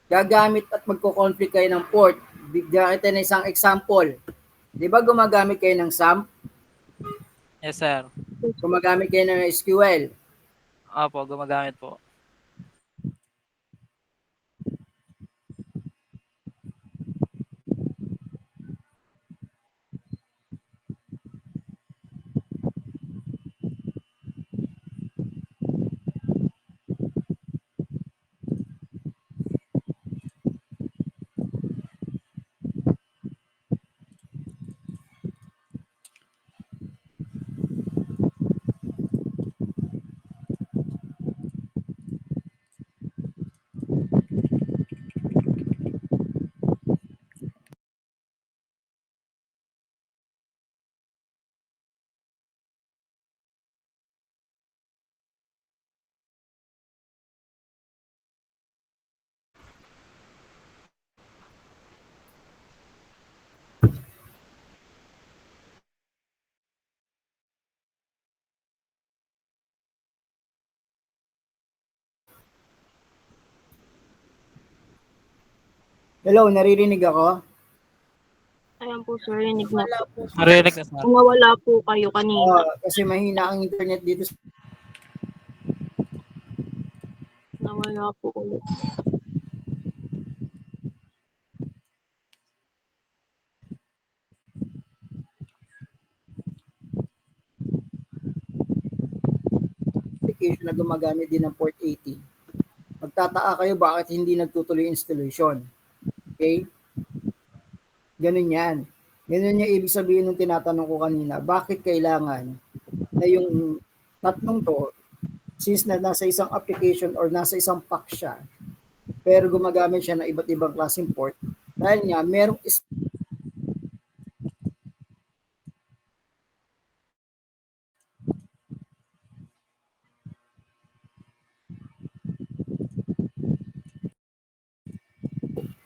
gagamit at magko-conflict kayo ng port. Bigyan kita ng isang example. Di ba gumagamit kayo ng SAMP? Yes, sir. Gumagamit kayo ng SQL. Opo, gumagamit po. Hello, naririnig ako? Ayan po, sir. Rinig na Wala po. po. Marinig na, sir. Nawala po kayo kanina. Kasi mahina ang internet dito. Nawala po ulit. Application na gumagamit din ng port 80. Magtataka kayo bakit hindi nagtutuloy installation. Okay? Ganun yan. Ganun yung ibig sabihin ng tinatanong ko kanina. Bakit kailangan na yung tatlong to, since na nasa isang application or nasa isang pack siya, pero gumagamit siya ng iba't ibang klaseng port, dahil nga, merong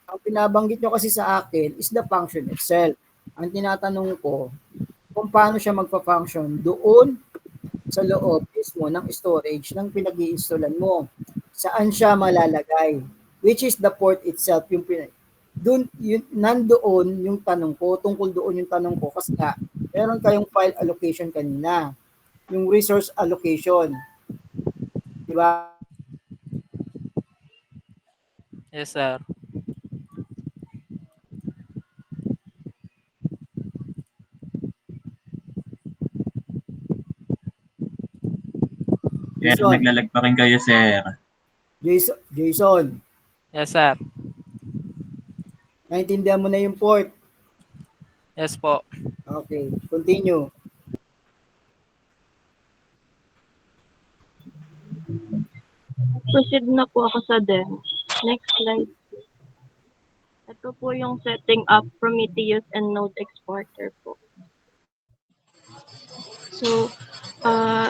ang pinabanggit nyo kasi sa akin is the function itself. Ang tinatanong ko, kung paano siya magpa-function doon sa loob mismo ng storage ng pinag-i-installan mo. Saan siya malalagay? Which is the port itself. Nandoon yung tanong ko, tungkol doon yung tanong ko kasi nga, meron kayong file allocation kanina. Yung resource allocation. Di ba? Yes, sir. Jason. naglalag pa rin kayo, sir. Jason, Yes, sir. naintindihan mo na yung port. Yes po. Okay, continue. Proceed na po ako sa demo. Next slide. Ito po yung setting up Prometheus and Node Exporter po. So,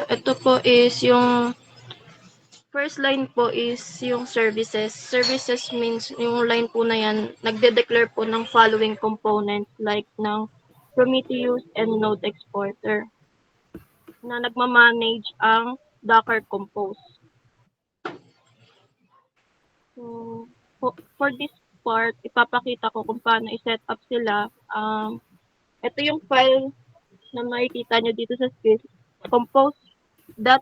ito po is yung first line po is yung services. Services means yung line po na yan, nagde-declare po ng following components like ng Prometheus and Node Exporter na nagmamanage ang Docker Compose. So, for this part, ipapakita ko kung paano i-set up sila. Ito yung file na makikita nyo dito sa screen, compose.yaml.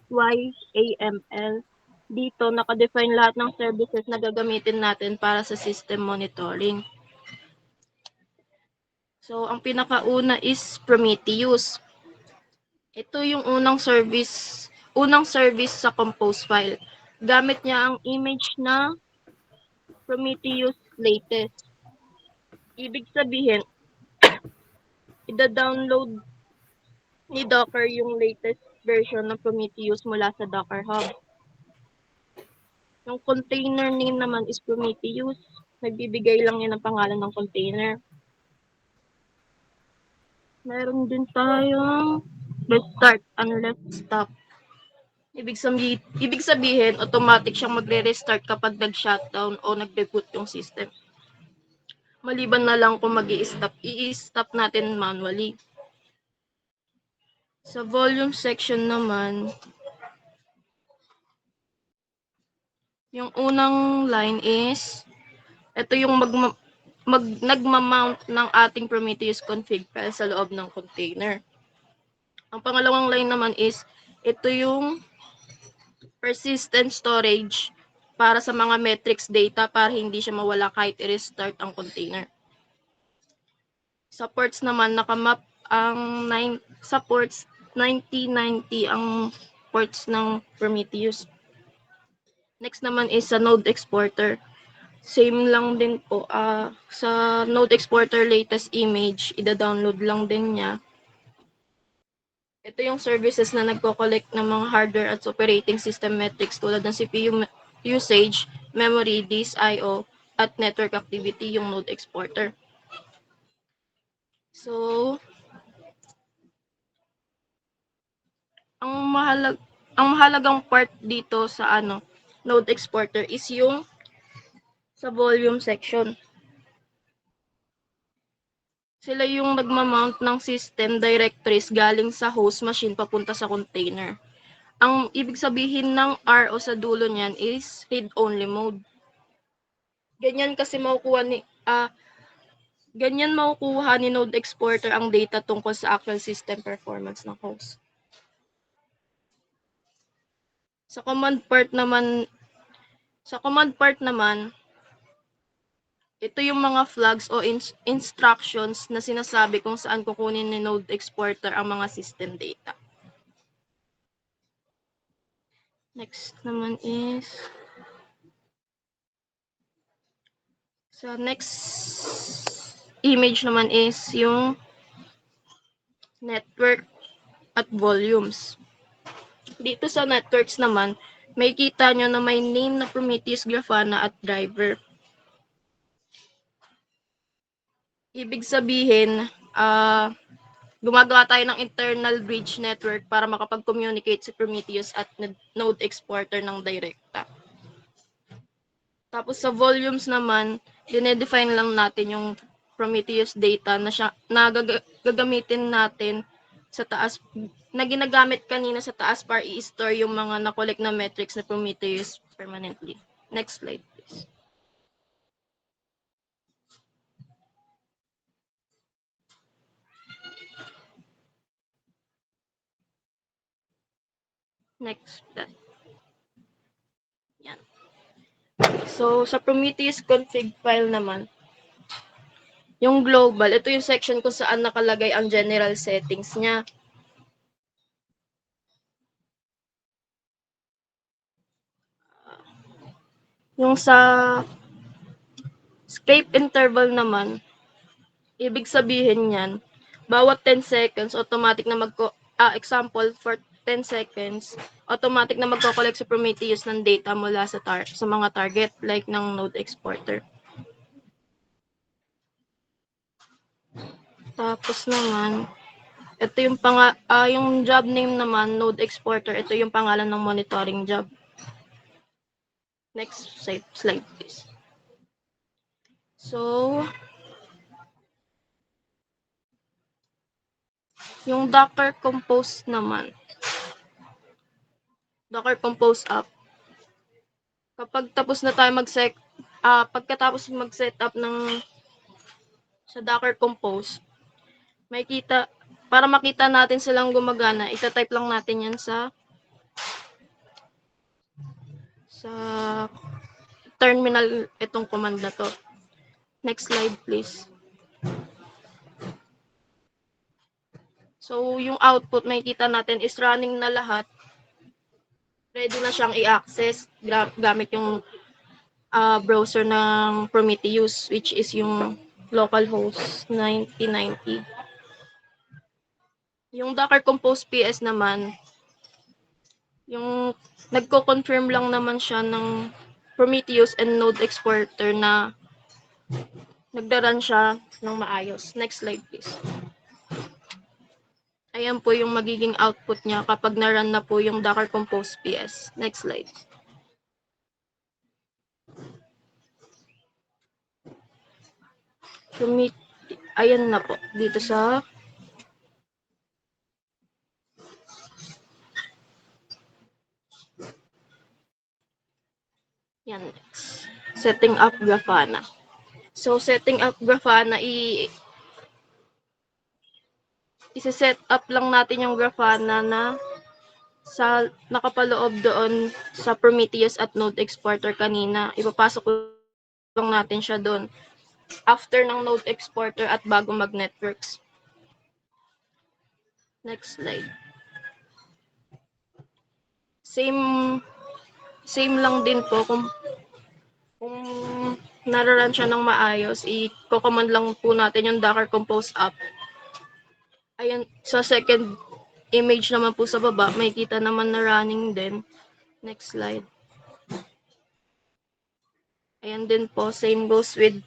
Dito, nakadefine lahat ng services na gagamitin natin para sa system monitoring. So, ang pinakauna is Prometheus. Ito yung unang service sa compose file. Gamit niya ang image na Prometheus latest. Ibig sabihin, ida-download ni Docker yung latest version ng Prometheus mula sa Docker Hub. Yung container name naman is Prometheus. Nagbibigay lang yan ng pangalan ng container. Meron din tayong let's start and let's stop. Ibig sabihin, automatic siyang magre-restart kapag nag-shutdown o nag-reboot yung system. Maliban na lang kung i-stop natin manually. Sa volume section naman, yung unang line is, ito yung nagma-mount ng ating Prometheus config file sa loob ng container. Ang pangalawang line naman is, ito yung persistent storage para sa mga metrics data para hindi siya mawala kahit i-restart ang container. Sa ports naman, nakamap ang sa ports 9090 ang ports ng Prometheus. Next naman is sa Node Exporter. Same lang din po. Sa Node Exporter latest image, ida-download lang din niya. Ito yung services na nagko-collect ng mga hardware at operating system metrics tulad ng CPU usage, memory, disk I/O, at network activity, yung Node Exporter. So, ang mahalagang part dito sa Node Exporter is yung sa volume section. Sila yung nagma-mount ng system directories galing sa host machine papunta sa container. Ang ibig sabihin ng RO sa dulo niyan is read-only mode. Ganyan makukuha ni Node Exporter ang data tungkol sa actual system performance ng host. Sa command part naman, ito yung mga flags o instructions na sinasabi kung saan kukunin ni Node Exporter ang mga system data. Next naman is sa next image naman is yung network at volumes. Dito sa networks naman, may kita nyo na may name na Prometheus, Grafana at driver. Ibig sabihin, gumagawa tayo ng internal bridge network para makapag-communicate si Prometheus at Node Exporter ng direkta. Tapos sa volumes naman, dinedefine lang natin yung Prometheus data na gagamitin natin sa taas, na ginagamit kanina sa taas para i-store yung mga na-collect na metrics na Prometheus permanently. Next slide, please. Next step. Yan. So, sa Prometheus config file naman, yung global, ito yung section kung saan nakalagay ang general settings niya. Yung sa scrape interval naman, ibig sabihin niyan, bawat 10 seconds, automatic na example, for 10 seconds, automatic na magko-collect sa Prometheus ng data mula sa mga target like ng node exporter. Tapos naman, ito yung yung job name naman, node exporter, ito yung pangalan ng monitoring job. Next slide please. So, yung Docker Compose naman. Docker Compose app. Kapag tapos na tayo pagkatapos mag-set up sa Docker Compose, para makita natin silang gumagana, ita-type lang natin yan sa terminal itong command na to. Next slide please. So, yung output makikita natin is running na lahat. Ready na siyang i-access gamit yung browser ng Prometheus, which is yung localhost 9090. Yung Docker Compose PS naman, yung nagko-confirm lang naman siya ng Prometheus and Node Exporter na nagdaran siya ng maayos. Next slide please. Ayan po yung magiging output niya kapag na-run na po yung Docker Compose PS. Next slide. Ayan na po dito sa yan, next. Setting up Grafana. So, setting up Grafana, isi-set up lang natin yung Grafana na nakapaloob doon sa Prometheus at Node Exporter kanina. Ipapasok lang natin siya doon after ng Node Exporter at bago mag-networks. Next slide. Same lang din po kung nararan siya ng maayos, i-command lang po natin yung Docker Compose app. Ayan, sa second image naman po sa baba, makikita naman na running din. Next slide. Ayan din po, same goes with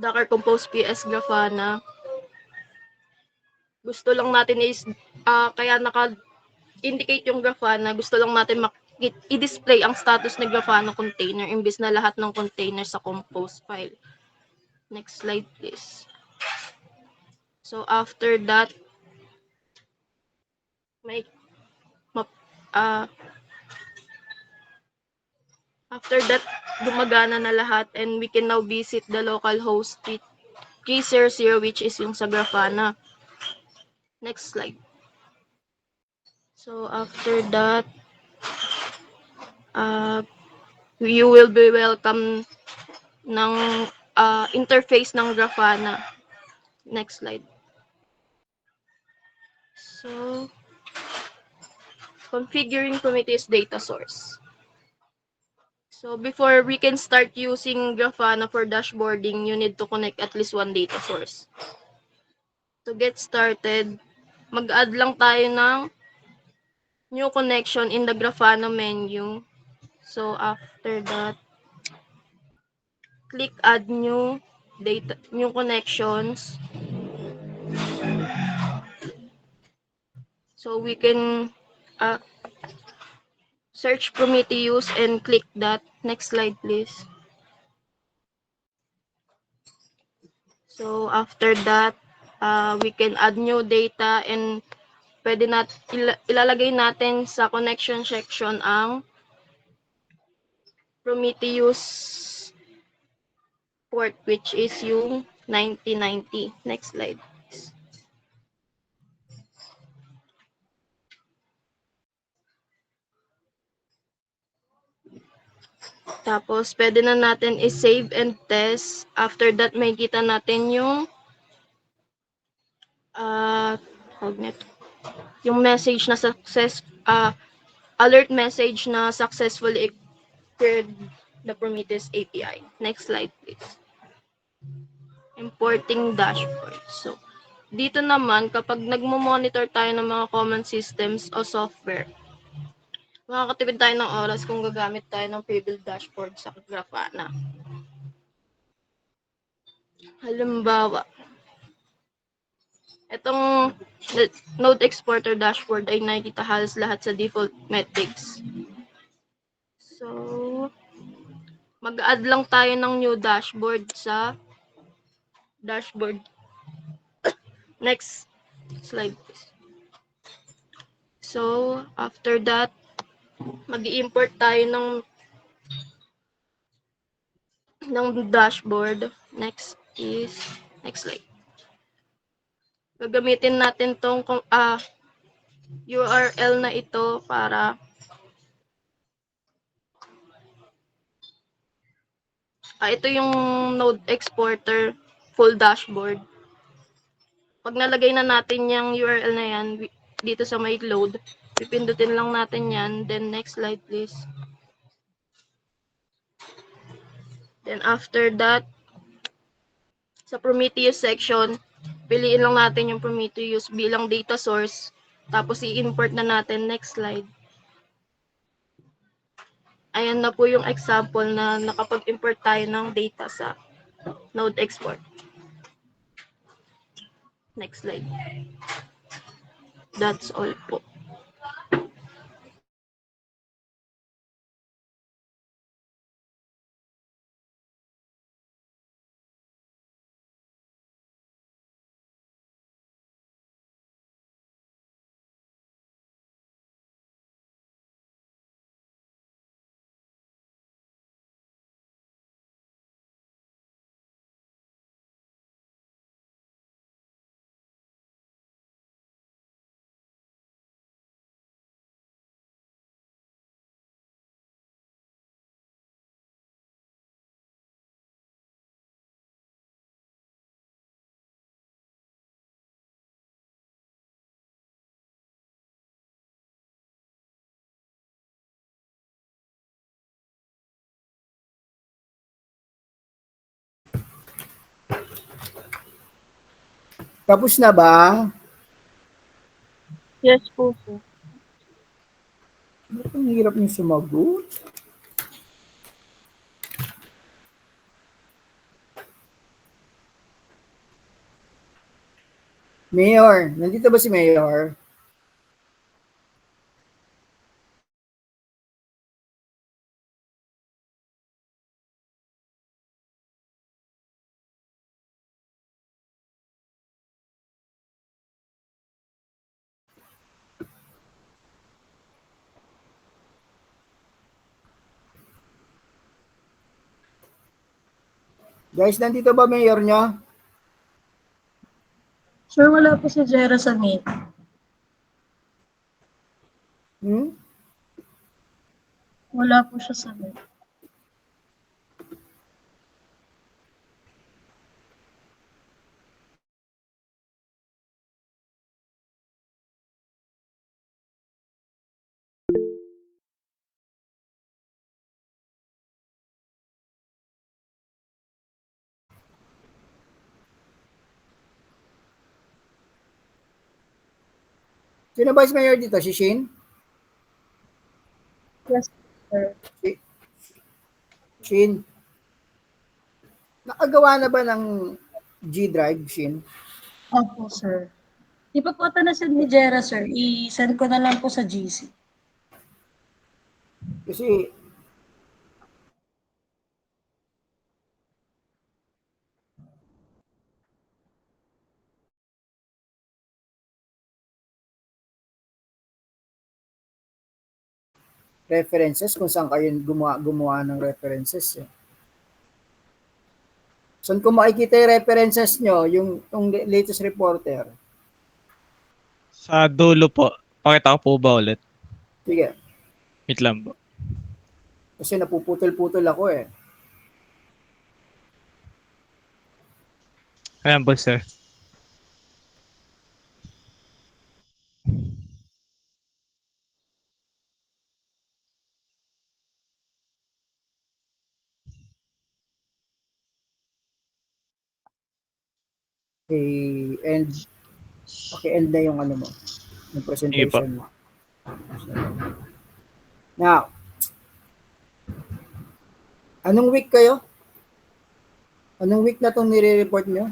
Docker Compose PS Grafana. Gusto lang natin kaya naka-indicate yung Grafana, gusto lang natin i-display ang status ng Grafana container imbis na lahat ng container sa compose file. Next slide please. So after that, gumagana na lahat and we can now visit the local host 300, which is yung sa Grafana. Next slide. So after that, you will be welcome ng interface ng Grafana. Next slide. So, configuring Prometheus data source. So, before we can start using Grafana for dashboarding, you need to connect at least one data source. To get started, mag-add lang tayo ng new connection in the Grafana menu. So, after that, click add new connections. So, we can search Prometheus and click that. Next slide, please. So, after that, we can add new data and pwede ilalagay natin sa connection section ang Prometheus port, which is yung 9090. Next slide. Tapos, pwede na natin i-save and test. After that, may kita natin yung message na alert message na successfully queried the Prometheus API. Next slide, please. Importing dashboard. So, dito naman, kapag nagmo-monitor tayo ng mga common systems o software, makakatipid tayo ng oras kung gagamit tayo ng pre-built dashboard sa Grafana. Halimbawa, itong Node Exporter dashboard ay nakikita halos lahat sa default metrics. So, mag-add lang tayo ng new dashboard sa dashboard. Next slide, please. So, after that, mag-i-import tayo ng dashboard. Next slide. Gagamitin natin tong URL na ito para ito yung Node Exporter full dashboard. Pag nalagay na natin yung URL na yan dito sa may load, pipindutin lang natin yan. Then next slide, please. Then after that, sa Prometheus section, piliin lang natin yung Prometheus bilang data source. Tapos i-import na natin. Next slide. Ayan na po yung example na nakapag-import tayo ng data sa Node Export. Next slide. That's all po. Tapos na ba? Yes po po. Ba't ang hirap niyo sumagot? Mayor, nandito ba si Mayor? Guys, nandito ba Mayor nyo? Sir, wala po si Jera sa meet. Wala po siya sa meet. Sino Vice Mayor dito? Si Shin? Yes, sir. Shin? Nakagawa na ba ng G-Drive, Shin? Opo, sir. Di pa po ata na-send ni Jera, sir. I-send ko na lang po sa GC. Kasi references kung saan kayo gumawa ng references. Saan ko makikita yung references nyo, yung latest reporter? Sa dulo po. Pakita ko po ba ulit? Sige. Wait lang po. Kasi napuputol-putol ako eh. Ayan po, sir. Okay, end na yung ano mo, yung Sige po. presentation mo. Now, anong week kayo? Anong week na itong nire-report nyo?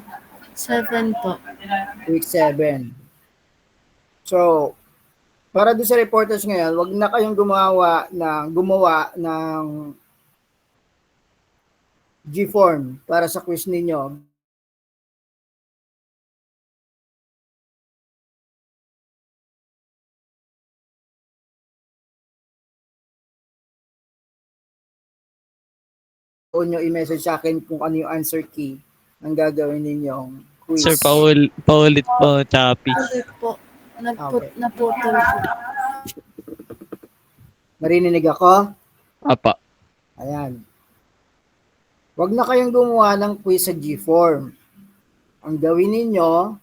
7 po. Week 7. So, para doon sa reporters ngayon, wag na kayong gumawa ng G-form para sa quiz ninyo. O nyo i-message sa akin kung ano yung answer key ng gagawin ninyong quiz. Sir, paulit po, Chappy. Ulit po. Okay. Naputol po. Marinig ako? Apa. Ayan. Wag na kayong gumawa ng quiz sa G-form. Ang gawin ninyo,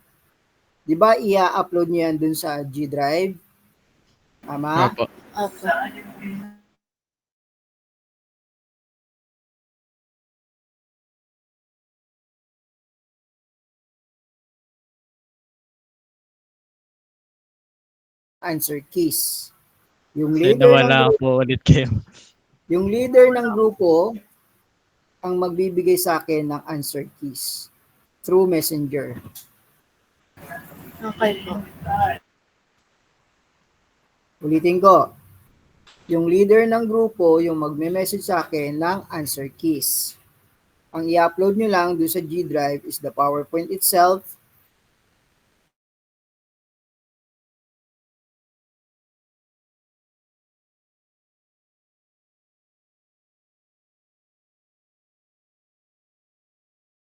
di ba i-upload nyo yan dun sa G Drive? Tama? Apa. Opo. Answer keys. Yung Sir, leader ng nawala po ulit kayo. Yung leader ng grupo ang magbibigay sa akin ng answer keys through Messenger. Okay po. Ulitin ko. Yung leader ng grupo yung magme-message sa akin ng answer keys. Ang i-upload nyo lang doon sa G Drive is the PowerPoint itself.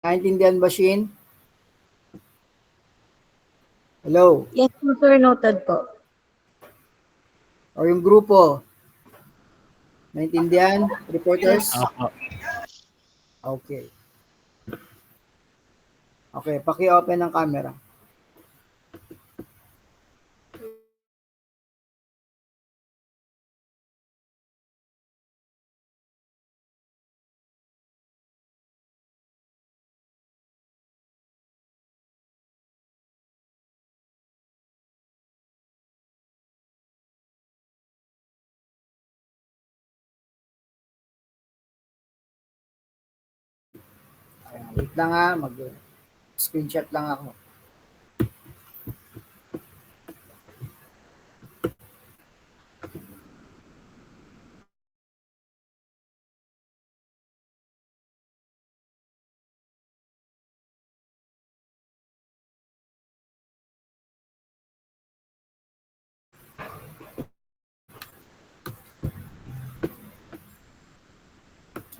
Naintindihan ba, Shin? Hello? Yes po, sir. Noted po. O yung grupo? Naintindihan, reporters? Apa. Okay. Okay, paki-open ang camera. Ayan, wait lang ha, mag-screenshot lang ako.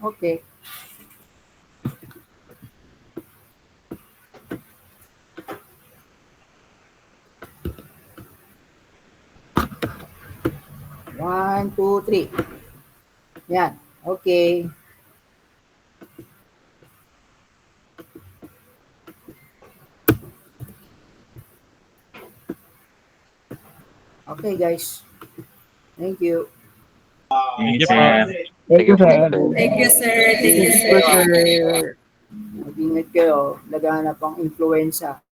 Okay. One, two, three. Yan. Okay. Okay, guys. Thank you. Thank you po. Thank you, sir. Thank you, sir. Thank you, sir. Mag-ingat kayo. Laganap ang influenza.